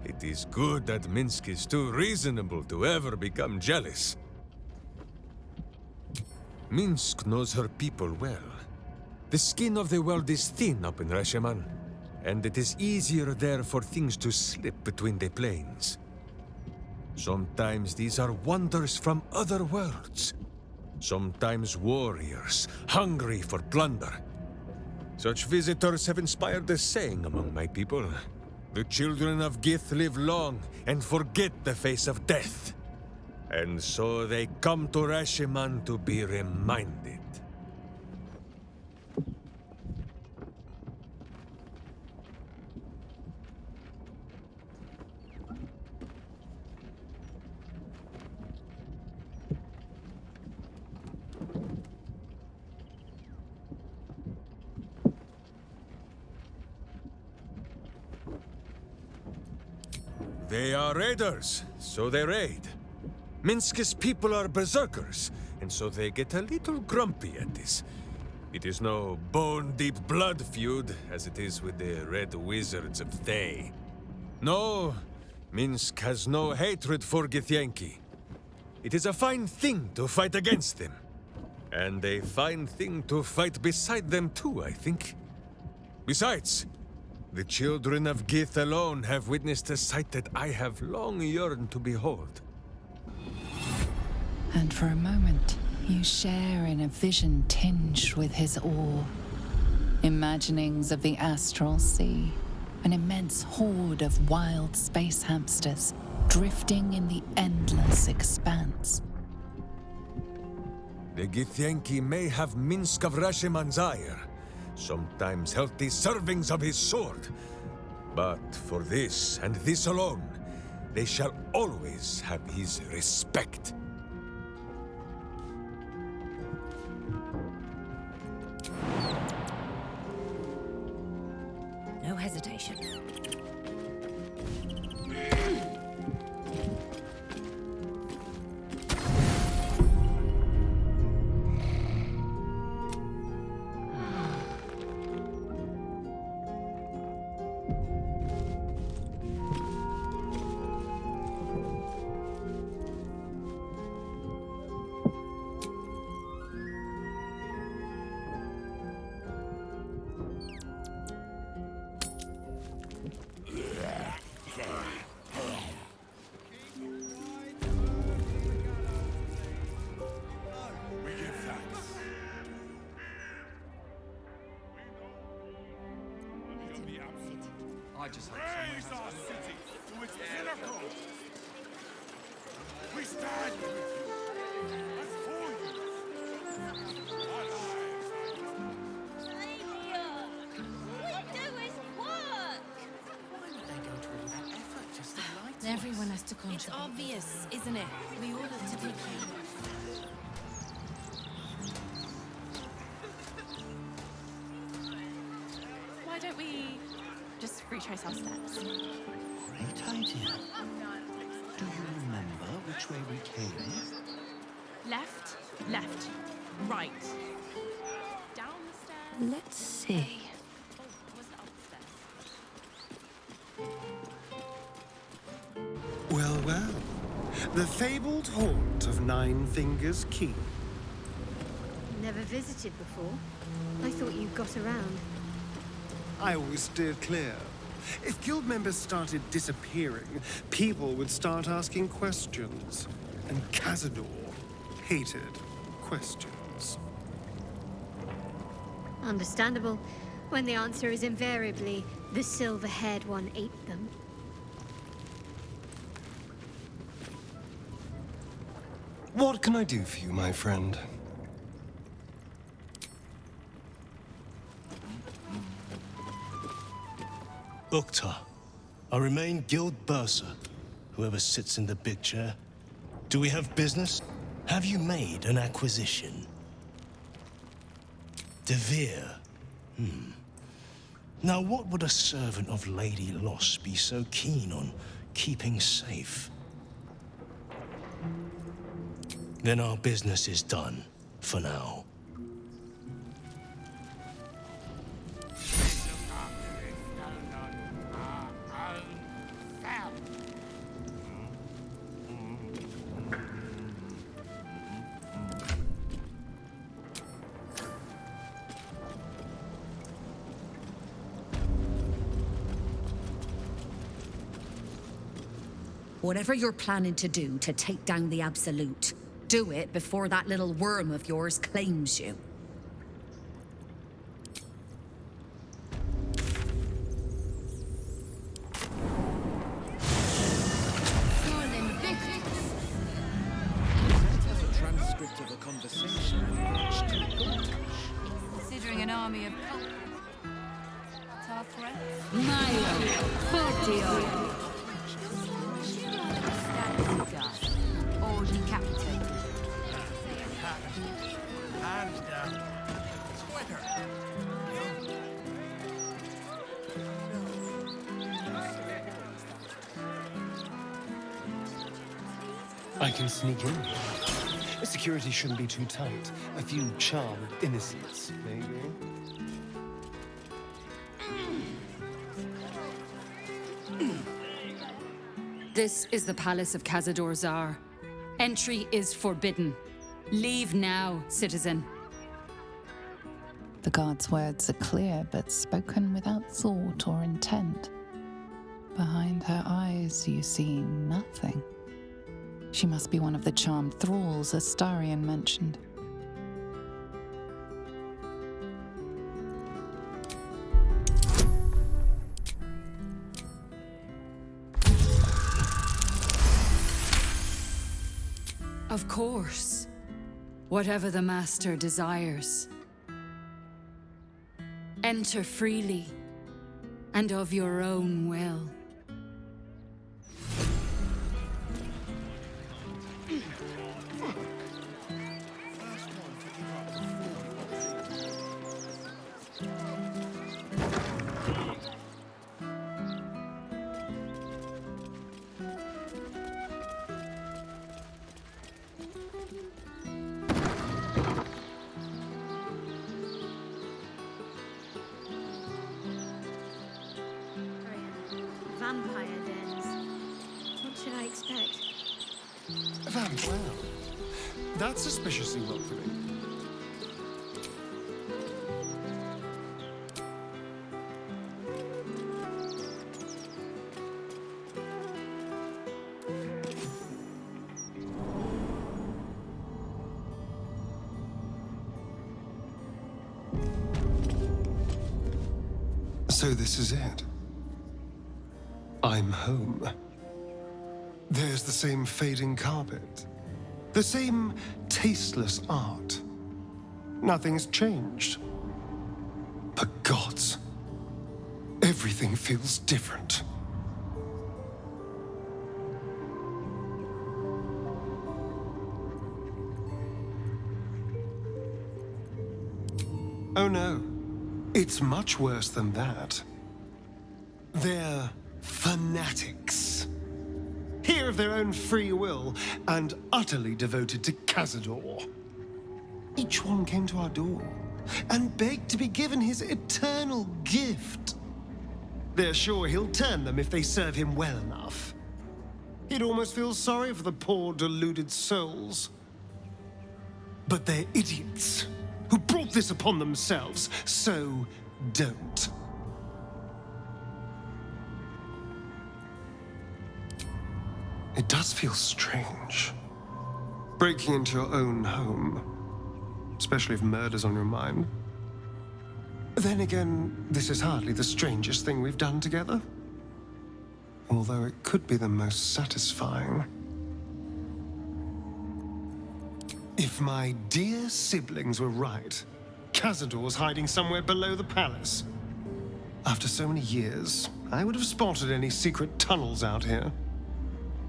It is good that Minsk is too reasonable to ever become jealous. Minsk knows her people well. The skin of the world is thin up in Resheman, and it is easier there for things to slip between the planes. Sometimes these are wonders from other worlds. Sometimes warriors, hungry for plunder. Such visitors have inspired a saying among my people. The children of Gith live long and forget the face of death. And so they come to Reshiman to be reminded. They are raiders, so they raid. Minsk's people are berserkers, and so they get a little grumpy at this. It is no bone-deep blood feud, as it is with the Red Wizards of Thay. No, Minsk has no hatred for Githyanki. It is a fine thing to fight against them. And a fine thing to fight beside them too, I think. Besides, the children of Gith alone have witnessed a sight that I have long yearned to behold. And for a moment, you share in a vision tinged with his awe. Imaginings of the astral sea, an immense horde of wild space hamsters drifting in the endless expanse. The Githyanki may have Minsk of Reshiman's ire, sometimes healthy servings of his sword. But for this, and this alone, they shall always have his respect. No hesitation. I just hope Raise our city to its pinnacle! We stand with you and for you! Our lives Everyone has to contribute. It's obvious, isn't it? We all have to take care. Why don't we just retrace our steps? Great idea. Do you remember which way we came? Left, left, right. Down the stairs. Let's see. Well, well. The fabled haunt of Nine Fingers Keep. Never visited before. I thought you got around. I always steered clear. If guild members started disappearing, people would start asking questions. And Cazador hated questions. Understandable, when the answer is invariably, the silver-haired one ate them. What can I do for you, my friend? Uktar, I remain Guild Bursar. Whoever sits in the big chair, Do we have business? Have you made an acquisition? De Vere. Now, what would a servant of Lady Loss be so keen on keeping safe? Then our business is done, for now. Whatever you're planning to do to take down the Absolute, do it before that little worm of yours claims you. That has a transcript of a conversation. Considering an army of our threats. Milo, Fortio. Or decapitated. Hands down. Quicker. I can sneak in. Security shouldn't be too tight. A few charmed innocents, maybe. This is the Palace of Cazador Zar. Entry is forbidden. Leave now, citizen. The guard's words are clear, but spoken without thought or intent. Behind her eyes, you see nothing. She must be one of the charmed thralls Astarion mentioned. Of course. Whatever the Master desires. Enter freely, and of your own will. Vampire dens. What should I expect? Well, that's suspiciously welcoming. So this is it. I'm home. There's the same fading carpet. The same tasteless art. Nothing's changed. But gods, everything feels different. Oh no, it's much worse than that. They're fanatics. Here of their own free will and utterly devoted to Cazador. Each one came to our door and begged to be given his eternal gift. They're sure he'll turn them if they serve him well enough. He'd almost feel sorry for the poor deluded souls. But they're idiots who brought this upon themselves, so don't. It does feel strange. Breaking into your own home, especially if murder's on your mind. Then again, this is hardly the strangest thing we've done together. Although it could be the most satisfying. If my dear siblings were right, Cazador's hiding somewhere below the palace. After so many years, I would have spotted any secret tunnels out here.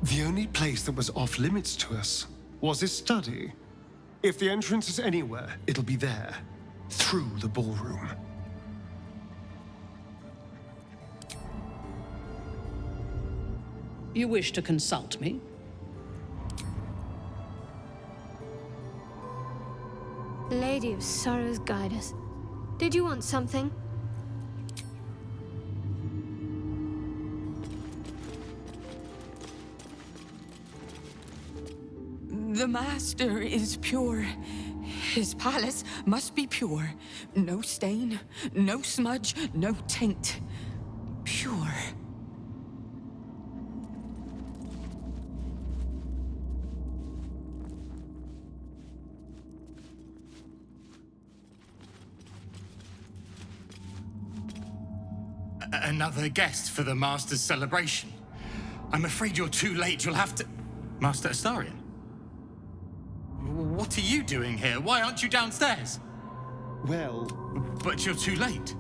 The only place that was off limits to us was his study. If the entrance is anywhere, it'll be there, through the ballroom. You wish to consult me? Lady of Sorrows, guide us. Did you want something? The Master is pure. His palace must be pure. No stain, no smudge, no taint. Pure. Another guest for the Master's celebration. I'm afraid you're too late. You'll have to... Master Astarion? What are you doing here? Why aren't you downstairs? Well... But you're too late.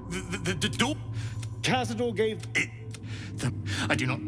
The door... Cazador gave... I do not...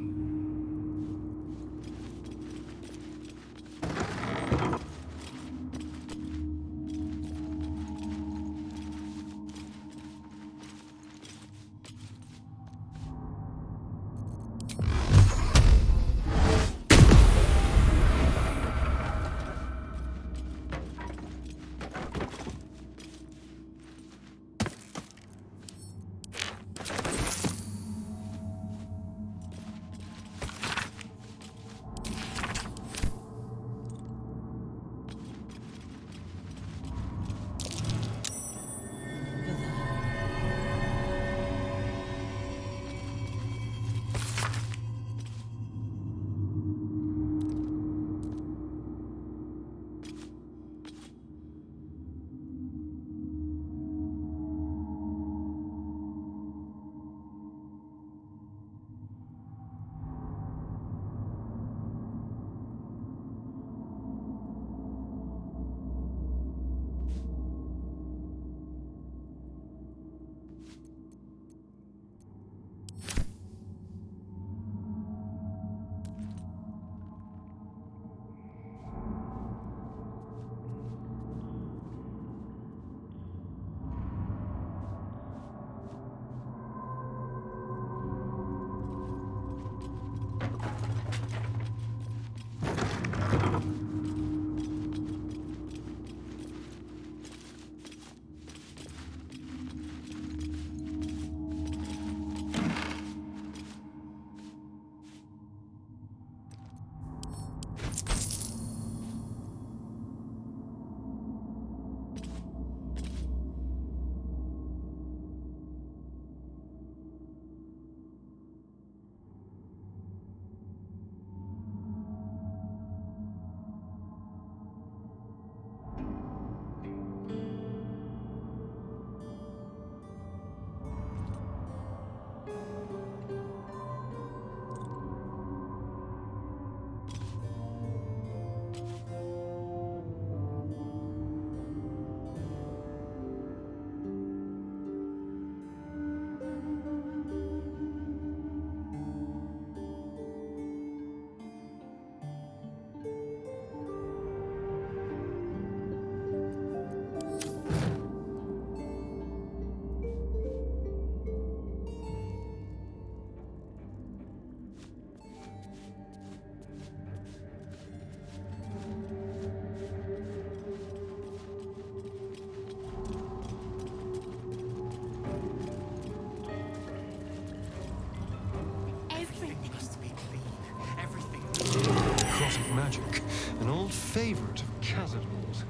Magic, an old favorite of Cazador's.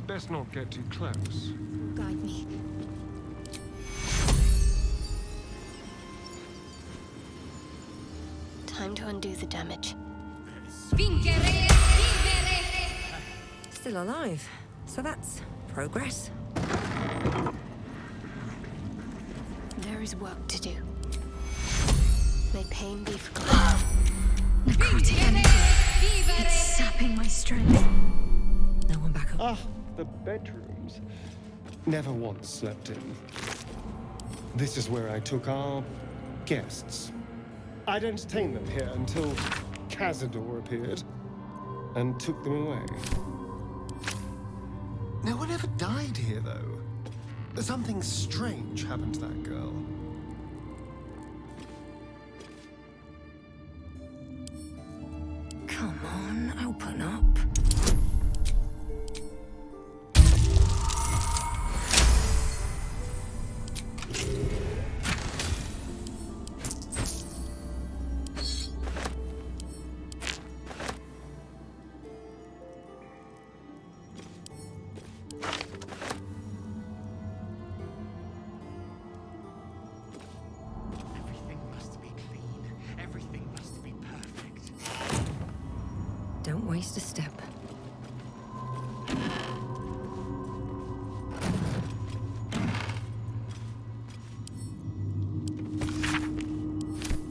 Best not get too close. Guide me. Time to undo the damage. Still alive, so that's progress. There is work to do. May pain be forgotten. Necrotic energy. It's sapping my strength. No one back up. Ah, the bedrooms. Never once slept in. This is where I took our guests. I'd entertain them here until Cazador appeared and took them away. No one ever died here, though. Something strange happened to that girl. Come on, open up. Don't waste a step.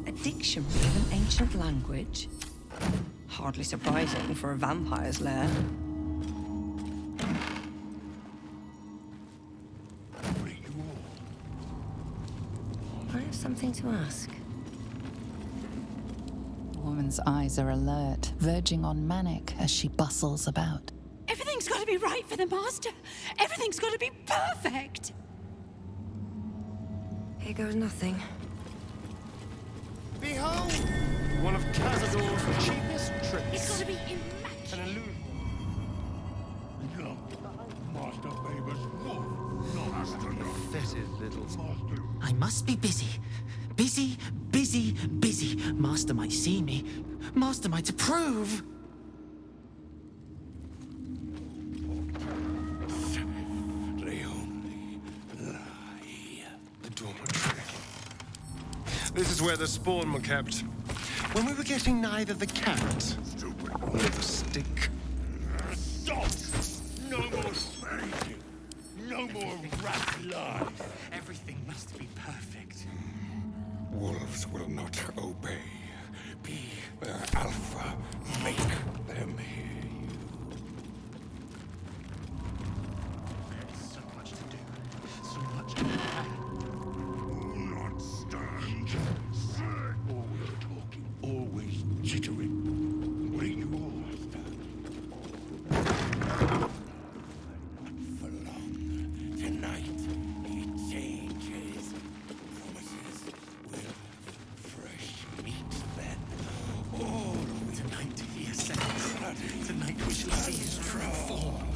A dictionary of an ancient language? Hardly surprising for a vampire's lair. I have something to ask. The woman's eyes are alert, verging on manic as she bustles about. Everything's got to be right for the Master. Everything's got to be perfect. Here goes nothing. Behold! One of Cazador's cheapest tricks. It's got to be immaculate. An illusion. Master Baber's wolf. Master Fetid little... I must be busy. Busy, busy, busy. Master might see me. Master might approve. They only lie. The dormitory. This is where the spawn were kept. When we were getting neither the cat nor the stick. Stop! No more spanking. No more rat lies. Everything must be perfect. Wolves will not obey. Be their alpha. Make them hear you. So much to do. So much to prepare. Not stand. Always talking. Always jittering. Where you always For long. Tonight, it changes. Promises will have fresh meat then. All Tonight he ascends. Tonight we shall see his true form.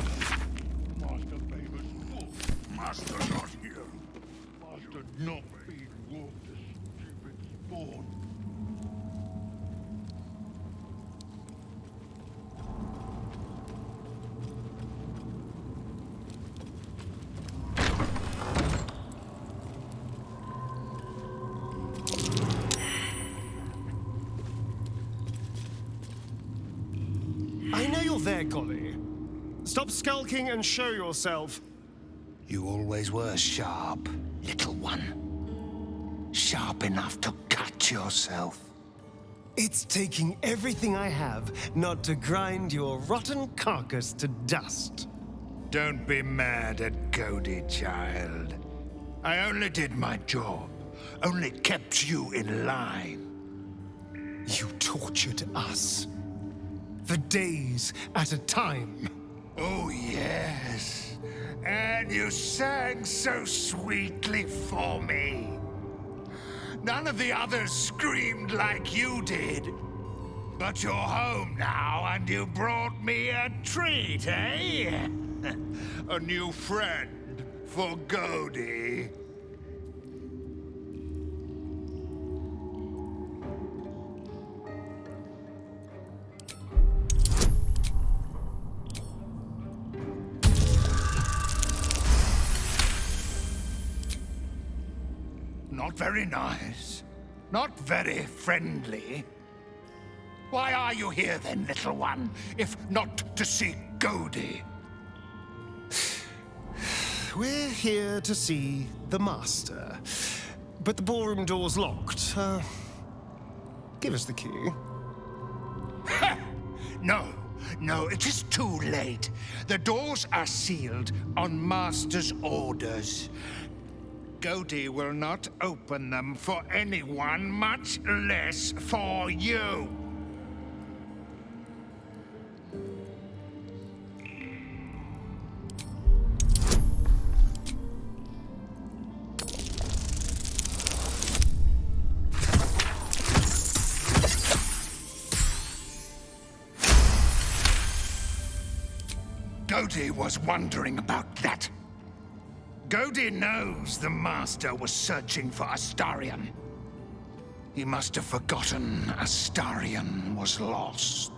Master Baber's wolf. Master not here. Master not feed wolf to stupid spawn. I know you're there, Golly. Stop skulking and show yourself. You always were sharp, little one. Sharp enough to cut yourself. It's taking everything I have not to grind your rotten carcass to dust. Don't be mad at Cody, child. I only did my job. Only kept you in line. You tortured us. For days at a time. Oh, yes. And you sang so sweetly for me. None of the others screamed like you did. But you're home now, and you brought me a treat, eh? A new friend for Cody. Not very nice. Not very friendly. Why are you here then, little one, if not to see Cody? We're here to see the Master. But the ballroom door's locked. Give us the key. No, it is too late. The doors are sealed on Master's orders. Cody will not open them for anyone, much less for you. Godi was wondering about that. Godi knows the Master was searching for Astarion. He must have forgotten Astarion was lost.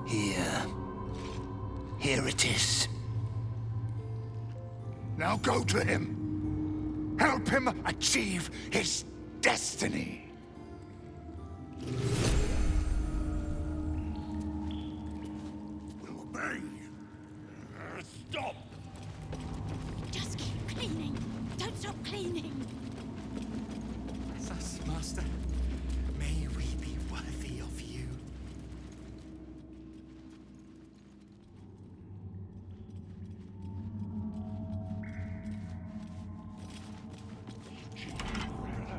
Here it is. Now go to him. Help him achieve his destiny. We'll obey. Stop! Just keep cleaning. Don't stop cleaning. Bless us, Master. May we be worthy of you.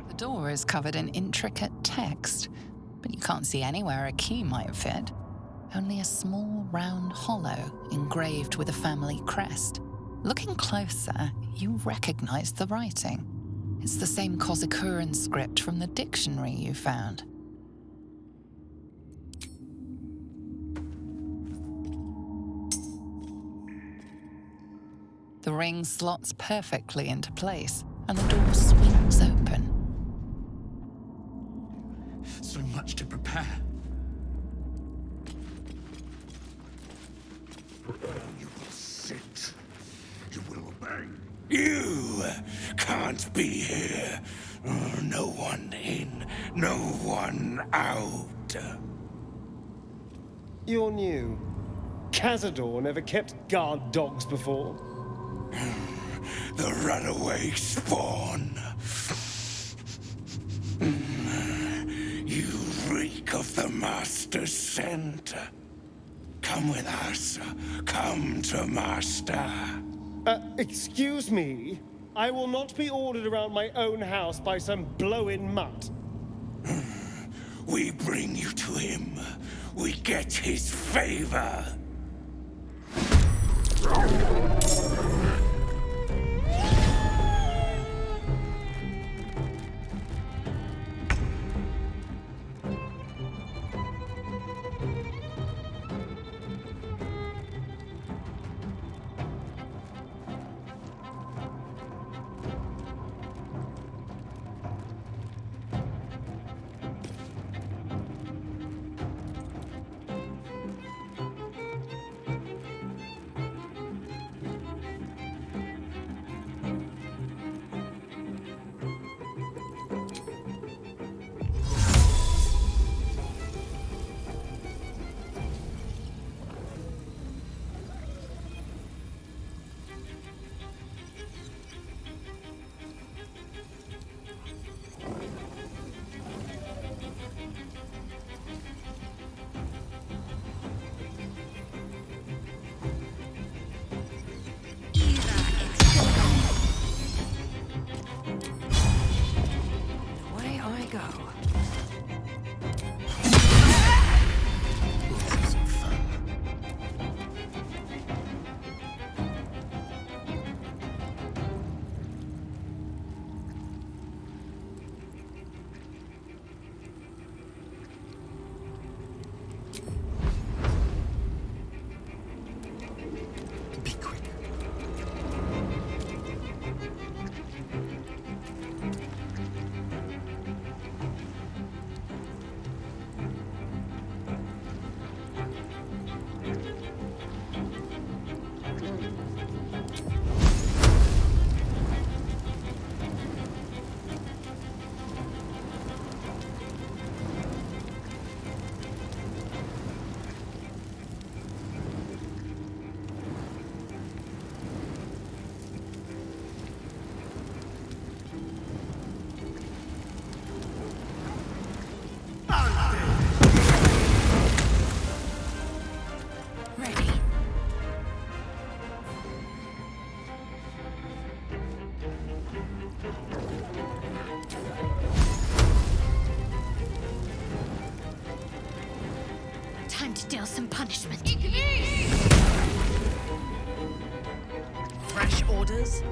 The door is covered in intricate text, but you can't see anywhere a key might fit. Only a small round hollow engraved with a family crest. Looking closer, you recognize the writing. It's the same Kozikuran script from the dictionary you found. The ring slots perfectly into place, and the door swings open. So much to prepare. You will sit. You will obey. You can't be here. No one in, no one out. You're new. Cazador never kept guard dogs before. The runaway spawn. You reek of the Master's scent. Come with us. Come to Master. Excuse me? I will not be ordered around my own house by some blow-in mutt. We bring you to him. We get his favor. Away I go. Time to deal some punishment. Fresh orders?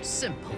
Simple.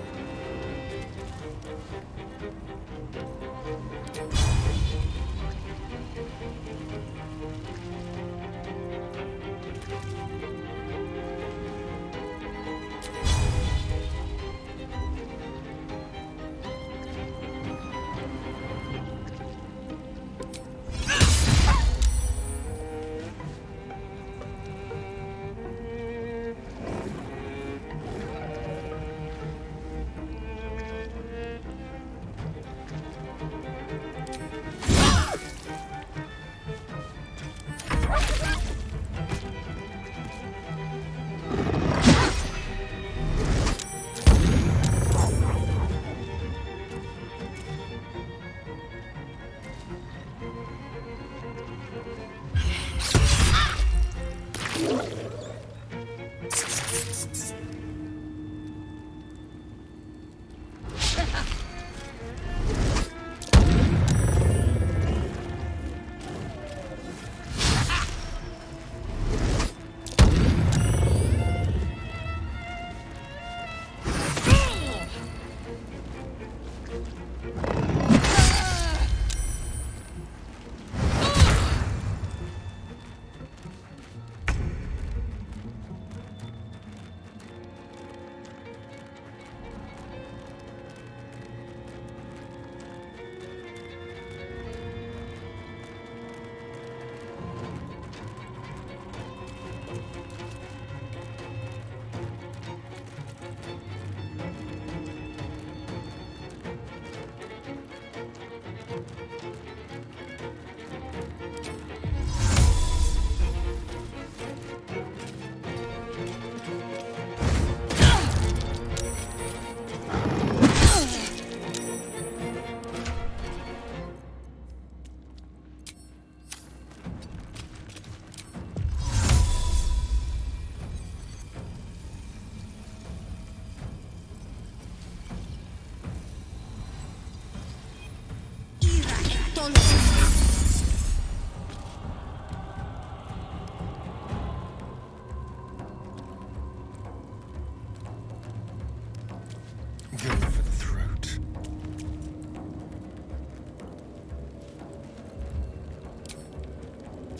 Go for the throat.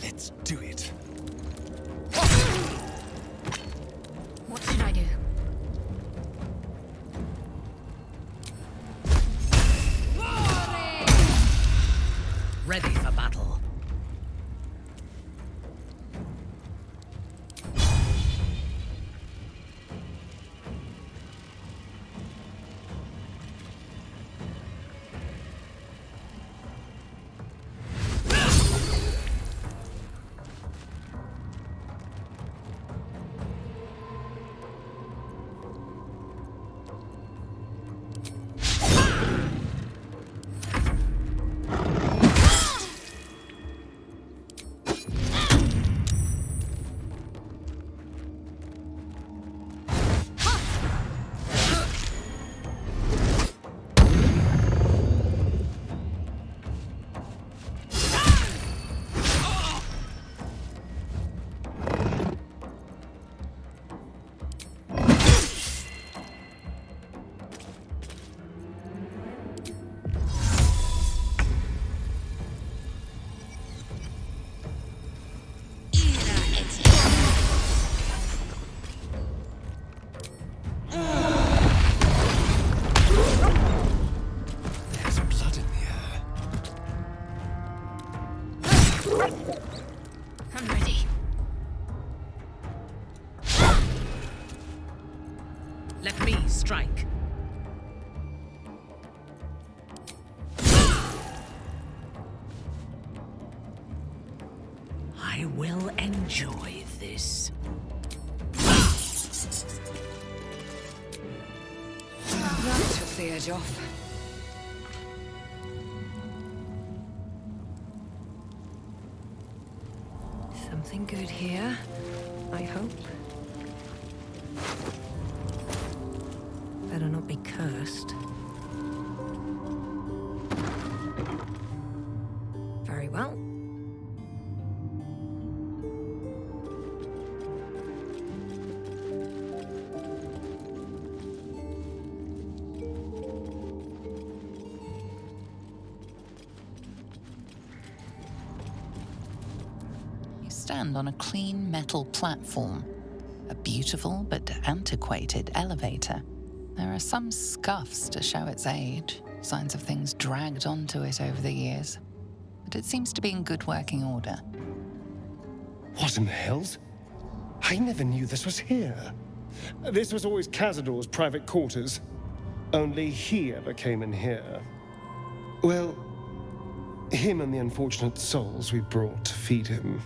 Let's do it. What should I do? Ready for battle. I'm ready. Let me strike. I will enjoy this. That took the edge off. Something good here, I hope. Better not be cursed. Very well. Stand on a clean metal platform, a beautiful but antiquated elevator. There are some scuffs to show its age, signs of things dragged onto it over the years, but it seems to be in good working order. What in the hells? I never knew this was here. This was always Cazador's private quarters. Only he ever came in here. Well, him and the unfortunate souls we brought to feed him.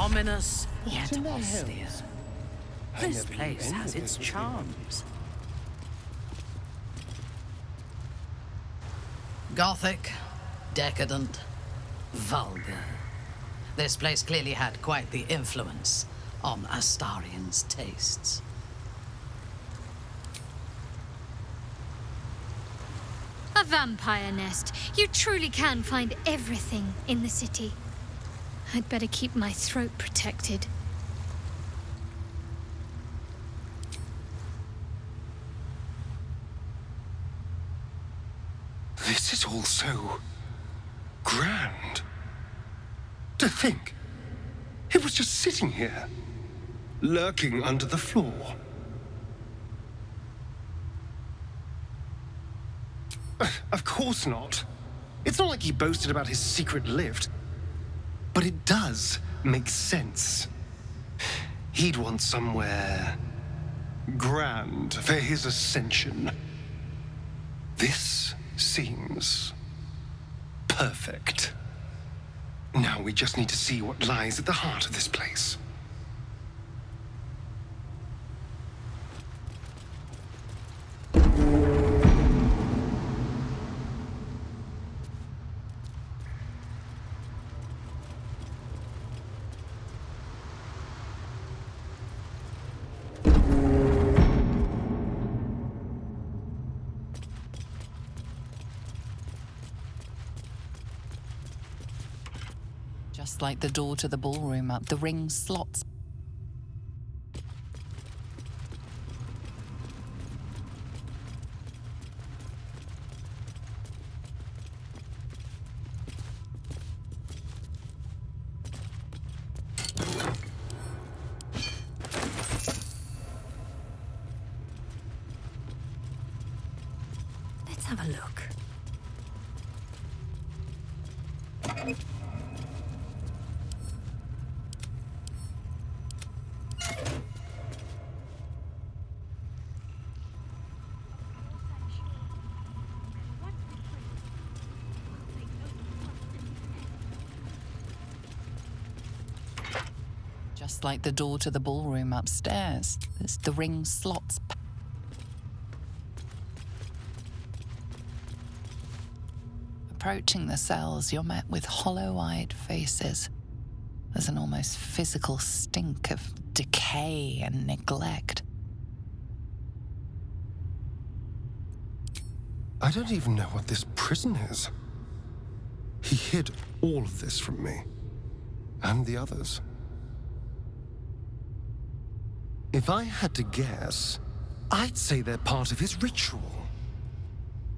Ominous, What yet in the austere. hells? I This never knew place any has of its this was charms. Gothic, decadent, vulgar. This place clearly had quite the influence on Astarian's tastes. A vampire nest. You truly can find everything in the city. I'd better keep my throat protected. This is all so grand. To think, it was just sitting here, lurking under the floor. Of course not. It's not like he boasted about his secret lift. But it does make sense. He'd want somewhere grand for his ascension. This seems perfect. Now we just need to see what lies at the heart of this place. Just like the door to the ballroom up the ring slots. Let's have a look. Just like the door to the ballroom upstairs, there's the ring slots. Approaching the cells, you're met with hollow-eyed faces. There's an almost physical stink of decay and neglect. I don't even know what this prison is. He hid all of this from me. And the others. If I had to guess, I'd say they're part of his ritual.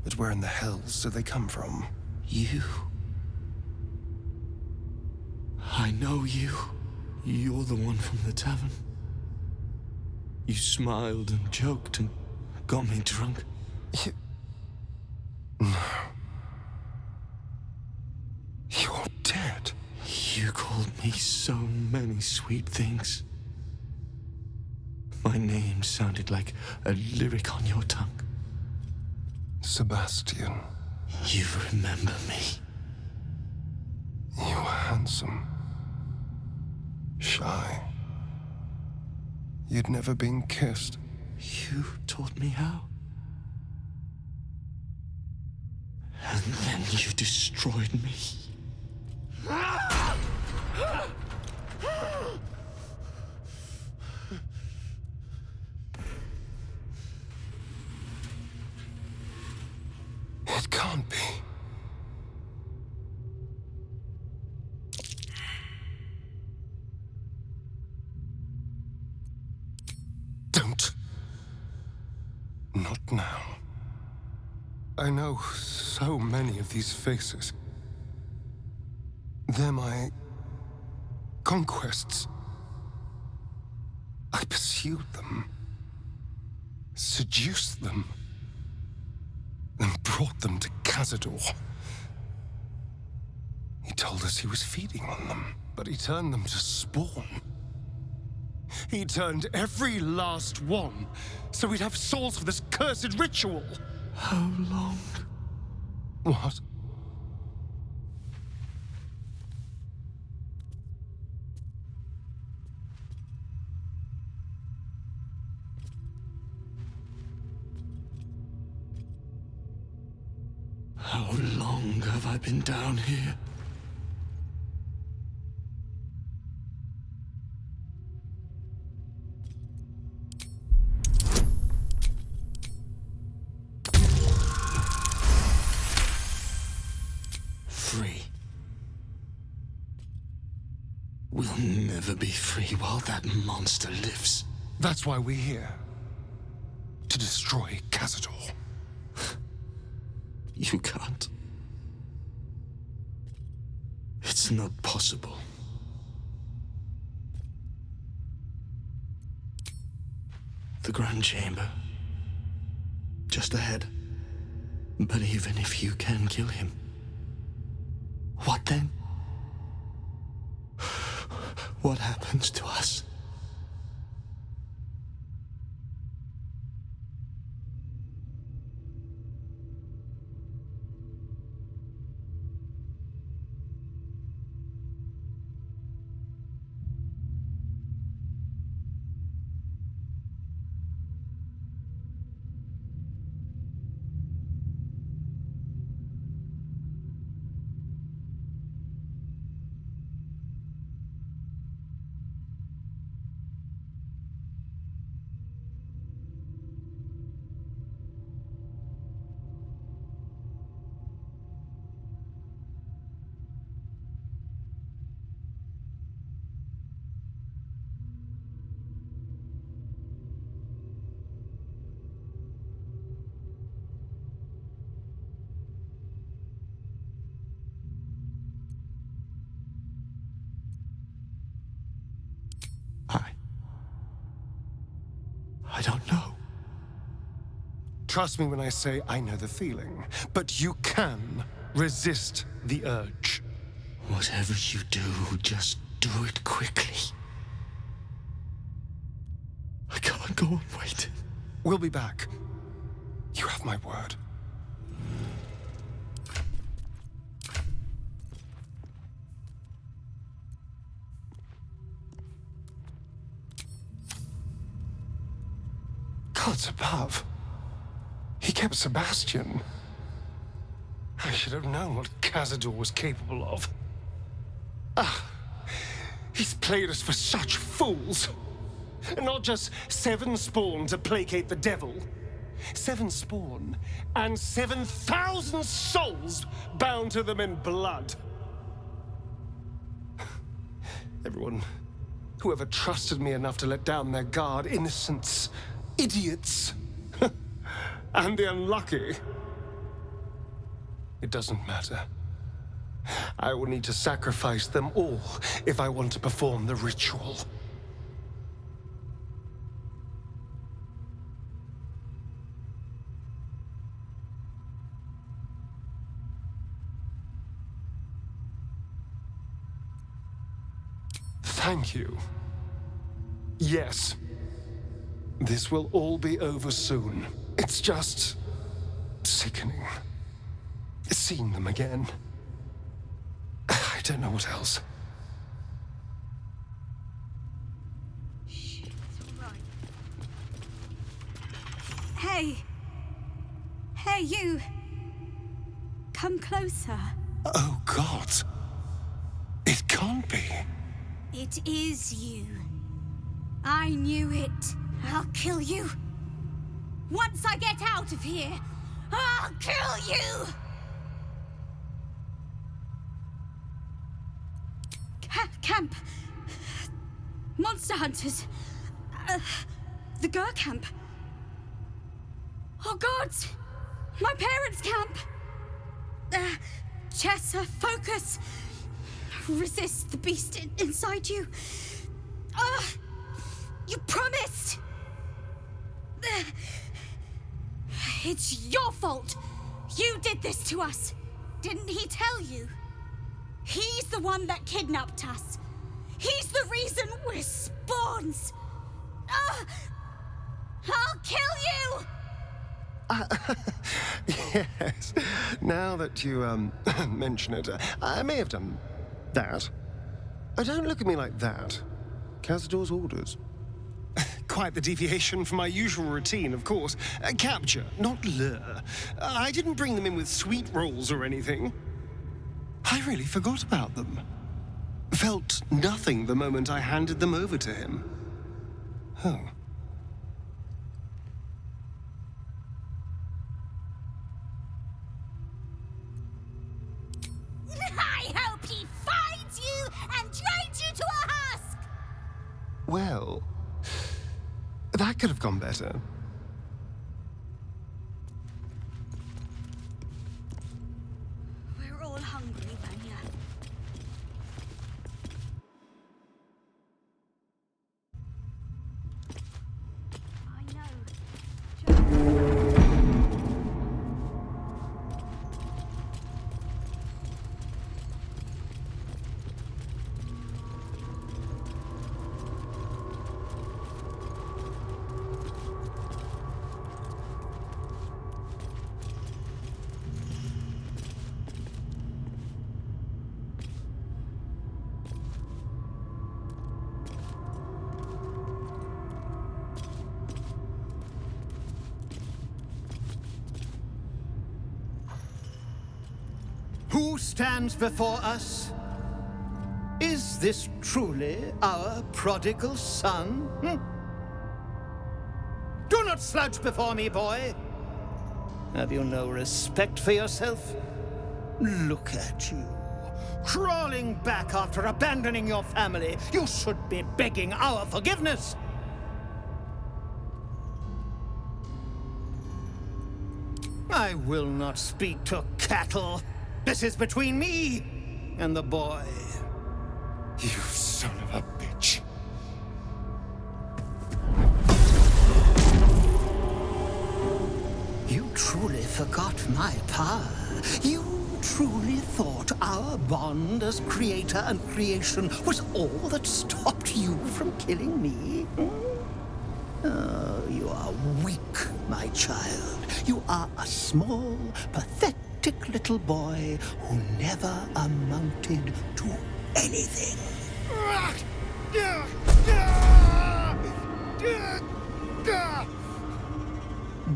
But where in the hells do they come from? You. I know you. You're the one from the tavern. You smiled and joked and got me drunk. No. You're dead. You called me so many sweet things. My name sounded like a lyric on your tongue. Sebastian. You remember me. You were handsome. Shy. You'd never been kissed. You taught me how. And then you destroyed me. It can't be. Don't. Not now. I know so many of these faces. They're my conquests. I pursued them, seduced them, and brought them to Cazador. He told us he was feeding on them, but he turned them to spawn. He turned every last one, so we'd have souls for this cursed ritual. How long? What? How long have I been down here? Free. We'll never be free while that monster lives. That's why we're here. To destroy Cazador. You can't. It's not possible. The Grand Chamber. Just ahead. But even if you can kill him, what then? What happens to us? I don't know. Trust me when I say I know the feeling, but you can resist the urge. Whatever you do, just do it quickly. I can't go on waiting. We'll be back. You have my word. Gods above. He kept Sebastian. I should have known what Cazador was capable of. He's played us for such fools. And not just 7 spawn to placate the devil. 7 spawn and 7,000 souls bound to them in blood. Everyone, whoever trusted me enough to let down their guard, innocents, idiots, and the unlucky. It doesn't matter. I will need to sacrifice them all if I want to perform the ritual. Thank you. Yes. This will all be over soon. It's just sickening. Seeing them again. I don't know what else. Hey! Hey, you! Come closer. Oh, God. It can't be. It is you. I knew it. I'll kill you. Once I get out of here, I'll kill you! Camp. Monster hunters. The Gur camp. Oh, gods! My parents' camp! Chessa, focus! Resist the beast inside you. You promised! It's your fault! You did this to us! Didn't he tell you? He's the one that kidnapped us! He's the reason we're spawns! I'll kill you! Yes. Now that you, mention it, I may have done that. Don't look at me like that. Cazador's orders. Quite the deviation from my usual routine, of course. Capture, not lure. I didn't bring them in with sweet rolls or anything. I really forgot about them. Felt nothing the moment I handed them over to him. Oh. I hope he finds you and trains you to a husk! Well, that could have gone better. We're all hungry, Vanya. I know. Who stands before us? Is this truly our prodigal son? Do not slouch before me, boy. Have you no respect for yourself? Look at you, crawling back after abandoning your family. You should be begging our forgiveness. I will not speak to cattle. This is between me and the boy. You son of a bitch. You truly forgot my power. You truly thought our bond as creator and creation was all that stopped you from killing me? Oh, you are weak, my child. You are a small, pathetic little boy who never amounted to anything.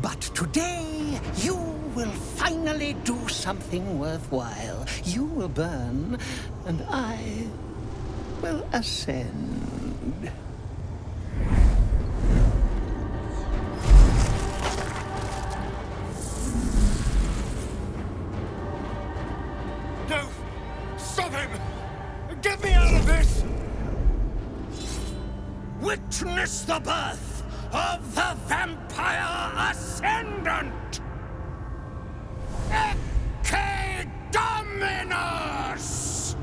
But today, you will finally do something worthwhile. You will burn, and I will ascend. No! Stop him! Get me out of this! Witness the birth of the Vampire Ascendant! Ecce Dominus!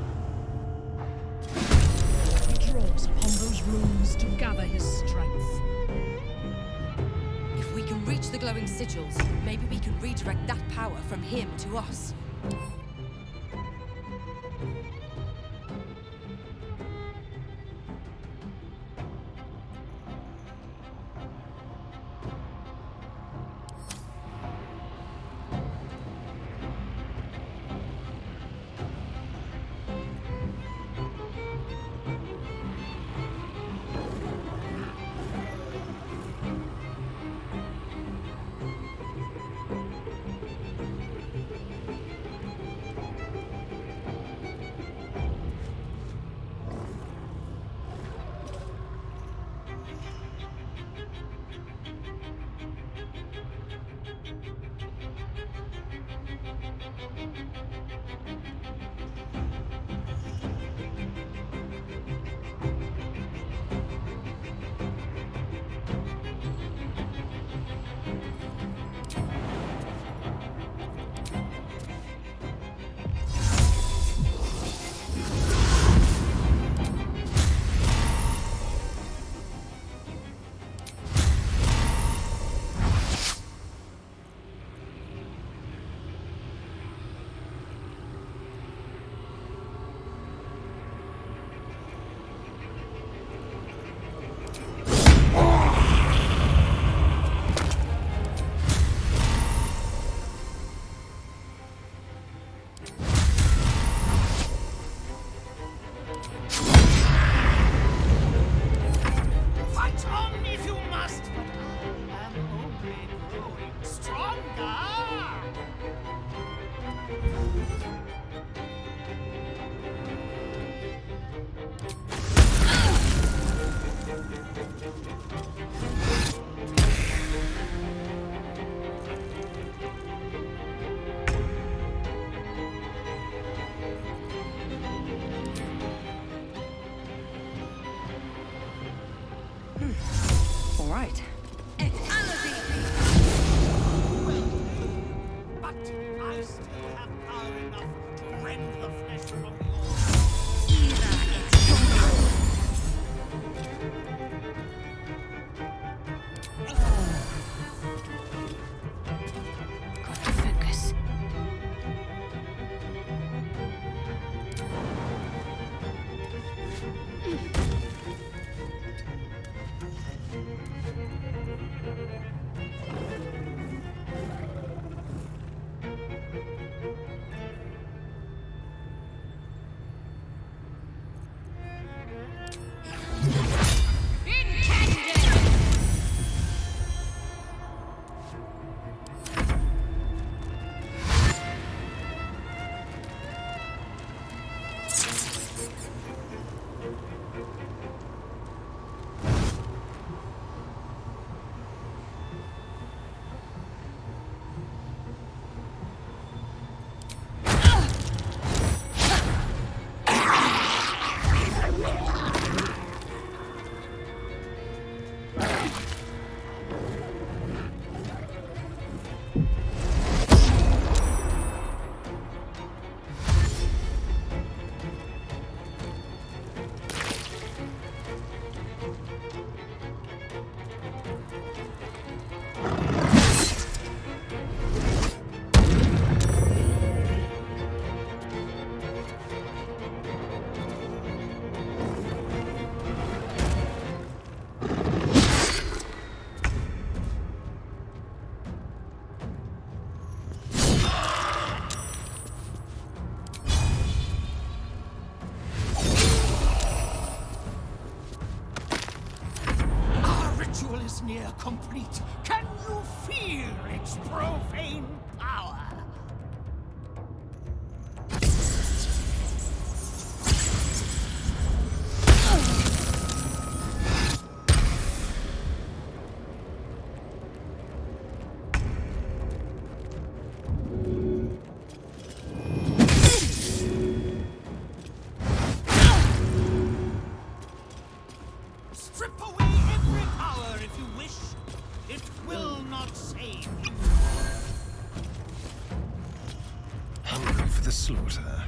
He draws upon those runes to gather his strength. If we can reach the glowing sigils, maybe we can redirect that power from him to us. right. But I still have power enough to rend the flesh from your... Got to focus. Near complete. Can you feel its profane power? Strip away every power if you wish. It will not save you. Hungry for the slaughter.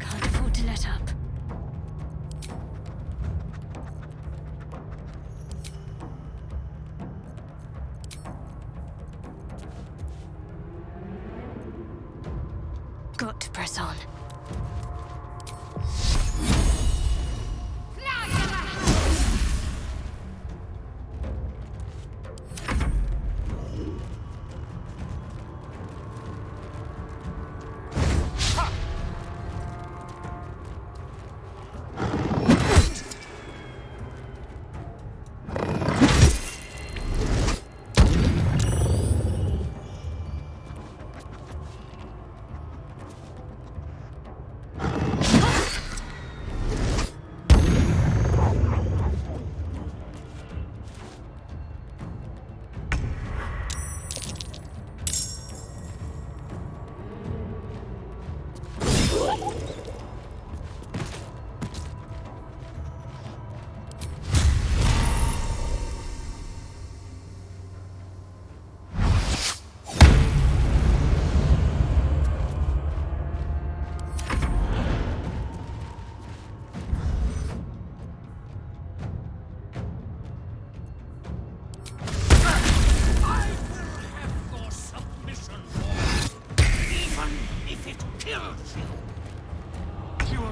Can't afford to let up. Got to press on.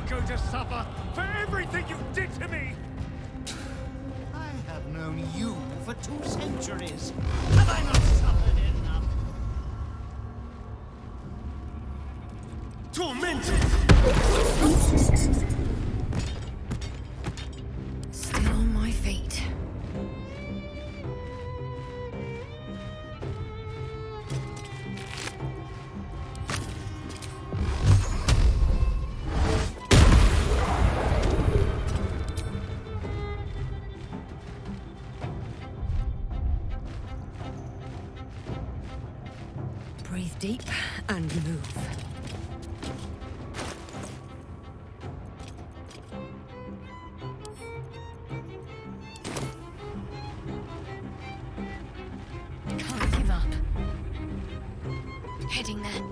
going to suffer for everything you did to me! I have known you for 2 centuries. Have I not suffered enough? Tormented! Still on my feet. Breathe deep and move. Can't give up. Heading there.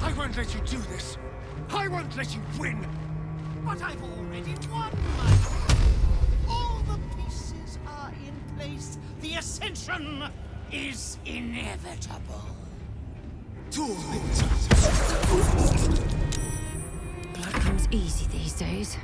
I won't let you do this. I won't let you win. But I've already won, my friend. All the pieces are in place. The ascension is inevitable. Blood comes easy these days.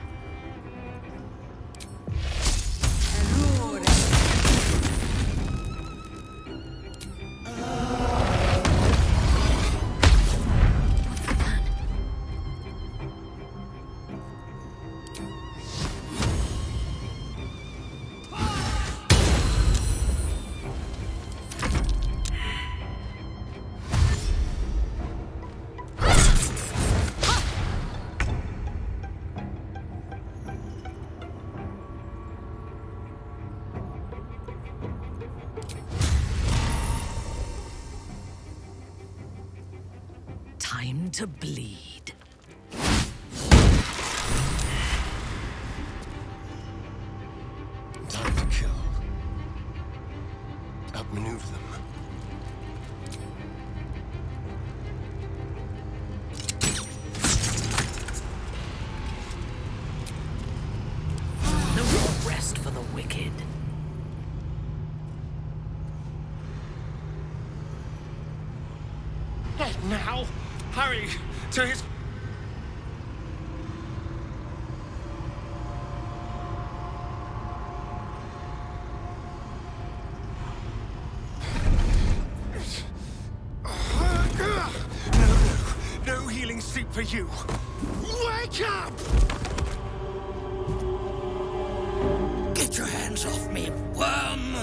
Time to bleed. Time to kill. Outmaneuver them. No more rest for the wicked. Not now! Hurry! To his... No healing sleep for you! Wake up! Get your hands off me, worm!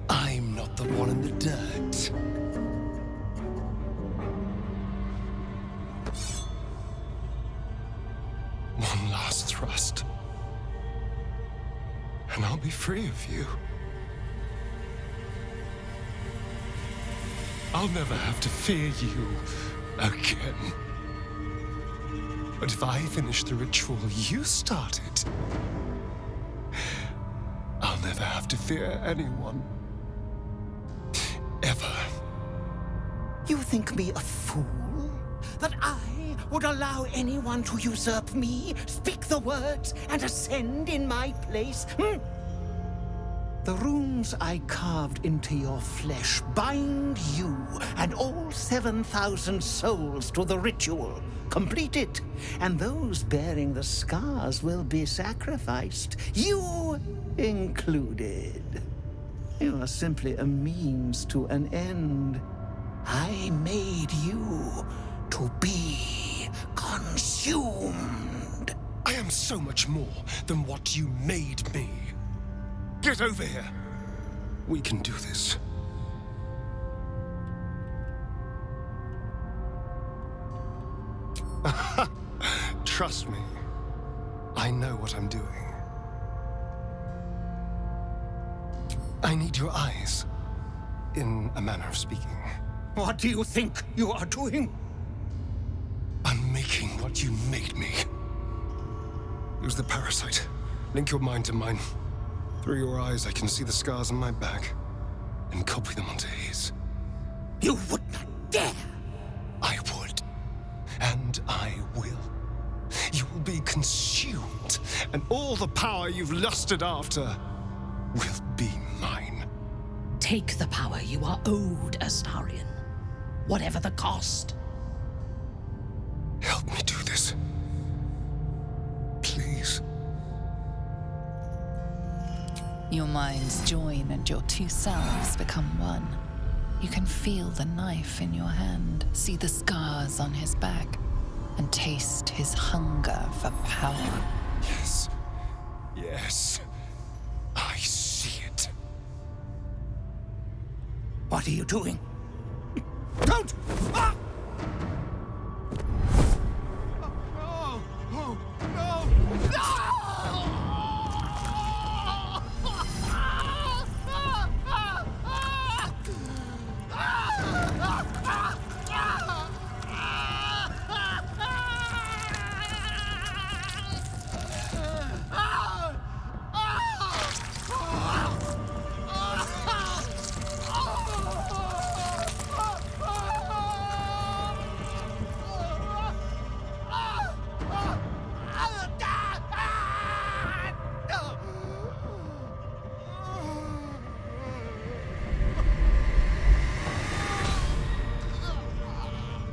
I'm not the one in the dirt. One last thrust. And I'll be free of you. I'll never have to fear you again. But if I finish the ritual you started, I'll never have to fear anyone. Ever. You think me a fool? that I would allow anyone to usurp me, speak the words, and ascend in my place? The runes I carved into your flesh bind you and all 7,000 souls to the ritual. Complete it, and those bearing the scars will be sacrificed, you included. You are simply a means to an end. I made you to be consumed. I am so much more than what you made me. Get over here. We can do this. Trust me. I know what I'm doing. I need your eyes, in a manner of speaking. What do you think you are doing? I'm making what you made me. Use the parasite. Link your mind to mine. Through your eyes, I can see the scars on my back, and copy them onto his. You would not dare! I would. And I will. You will be consumed, and all the power you've lusted after will be mine. Take the power you are owed, Astarion. Whatever the cost. Help me do this. Please. Your minds join and your two selves become one. You can feel the knife in your hand, see the scars on his back, and taste his hunger for power. Yes. Yes. I see it. What are you doing? Don't! Ah! No! No! No!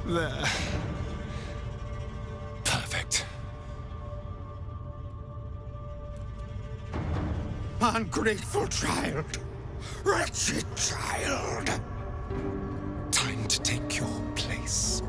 There. Perfect. Ungrateful child! Wretched child! Time to take your place.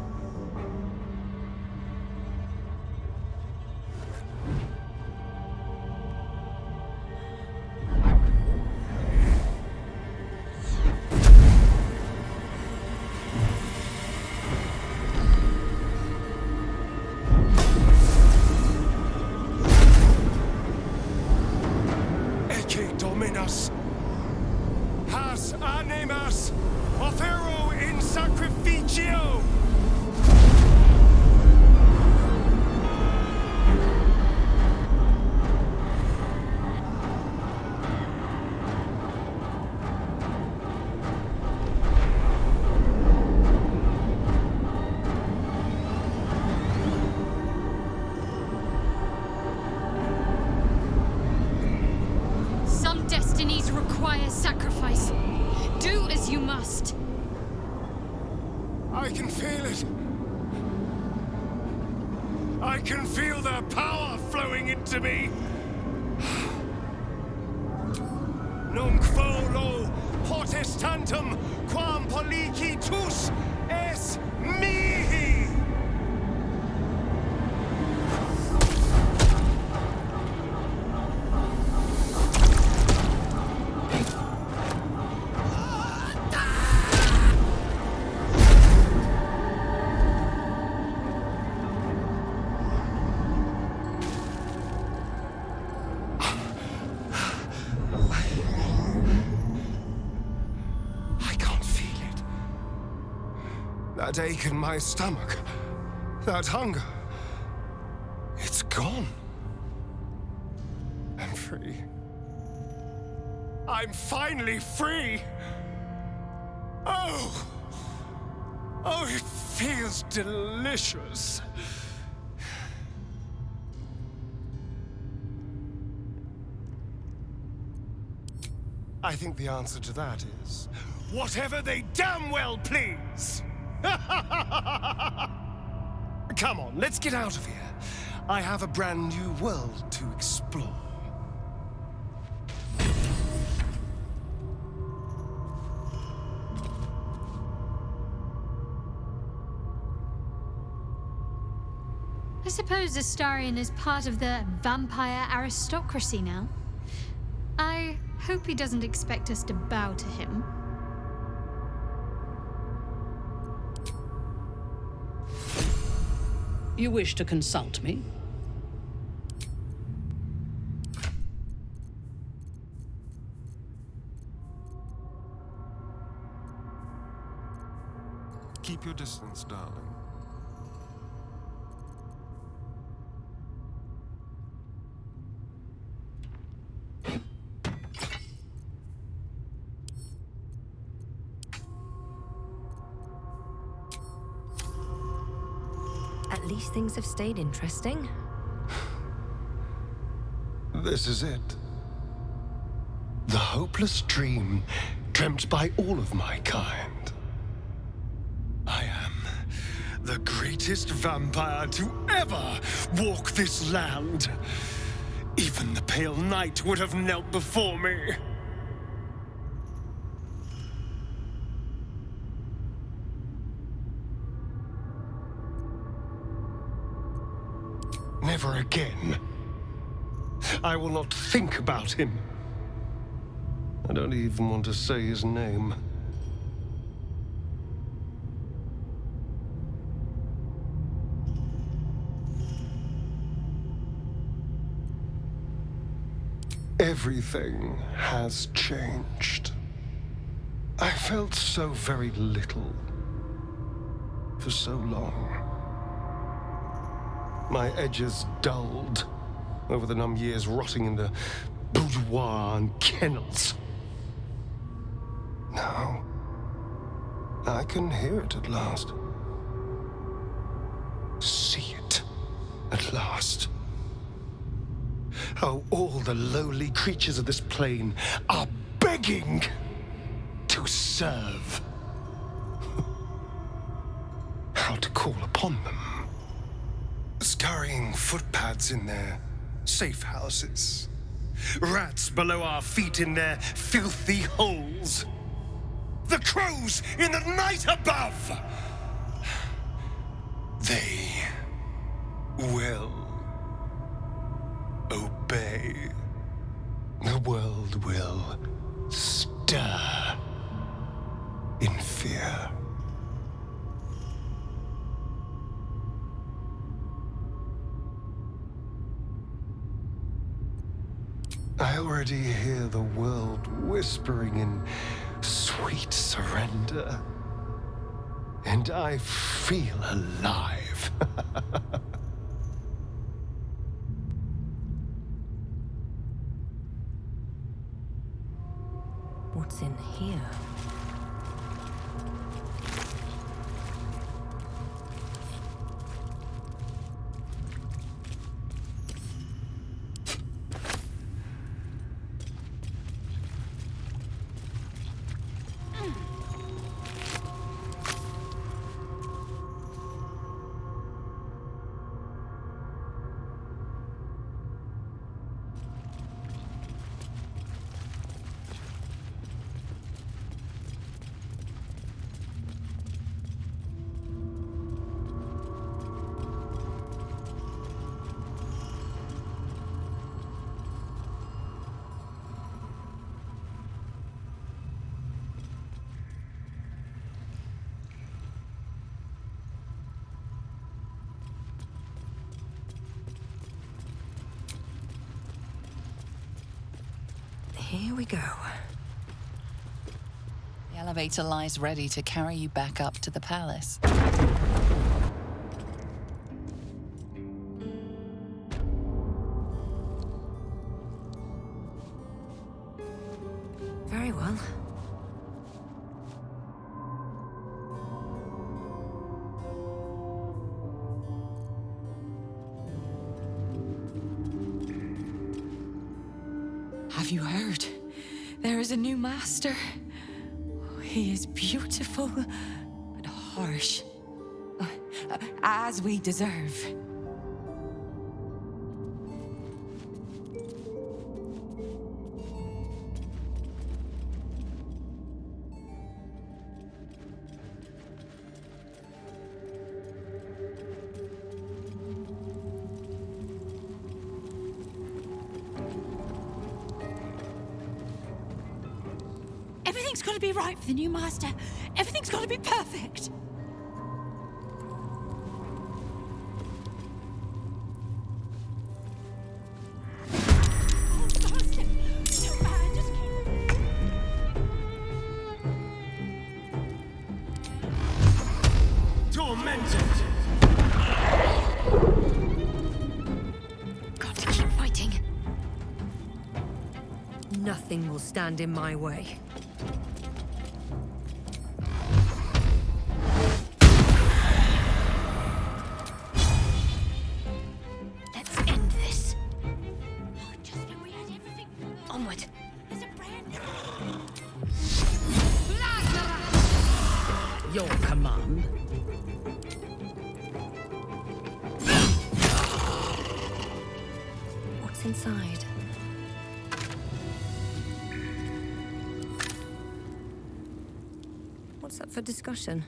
Dominus, has animas, offero in sacrificio. Some destinies require sacrifice. Do as you must. I can feel it. I can feel their power flowing into me. Nunc volo potestantem quam policitus es mihi. That ache in my stomach, that hunger, it's gone. I'm free. I'm finally free! Oh! Oh, it feels delicious. I think the answer to that is whatever they damn well please. Come on, let's get out of here. I have a brand new world to explore. I suppose Astarion is part of the vampire aristocracy now. I hope he doesn't expect us to bow to him. You wish to consult me? Keep your distance, darling. At least things have stayed interesting. This is it. The hopeless dream dreamt by all of my kind. I am the greatest vampire to ever walk this land. Even the Pale Knight would have knelt before me. Never again. I will not think about him. I don't even want to say his name. Everything has changed. I felt so very little for so long. My edges dulled over the numb years rotting in the boudoir and kennels. Now, I can hear it at last. See it at last. How all the lowly creatures of this plane are begging to serve. How to call upon them. Scurrying footpads in their safe houses. Rats below our feet in their filthy holes. The crows in the night above. They will obey. The world will stir in fear. I already hear the world whispering in sweet surrender. And I feel alive. What's in here? Here we go. The elevator lies ready to carry you back up to the palace. Very well. Have you heard? There is a new master. He is beautiful, but harsh. As we deserve. Everything's got to be right for the new master. Everything's got to be perfect. Tormented! Got to keep fighting. Nothing will stand in my way. Let's end this. Just when we had everything. Onward. There's a brand new. Your command. What's inside? What's up for discussion?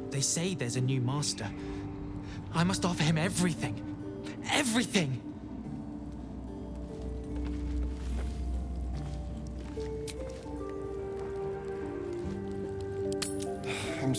They say there's a new master. I must offer him everything. Everything! I'm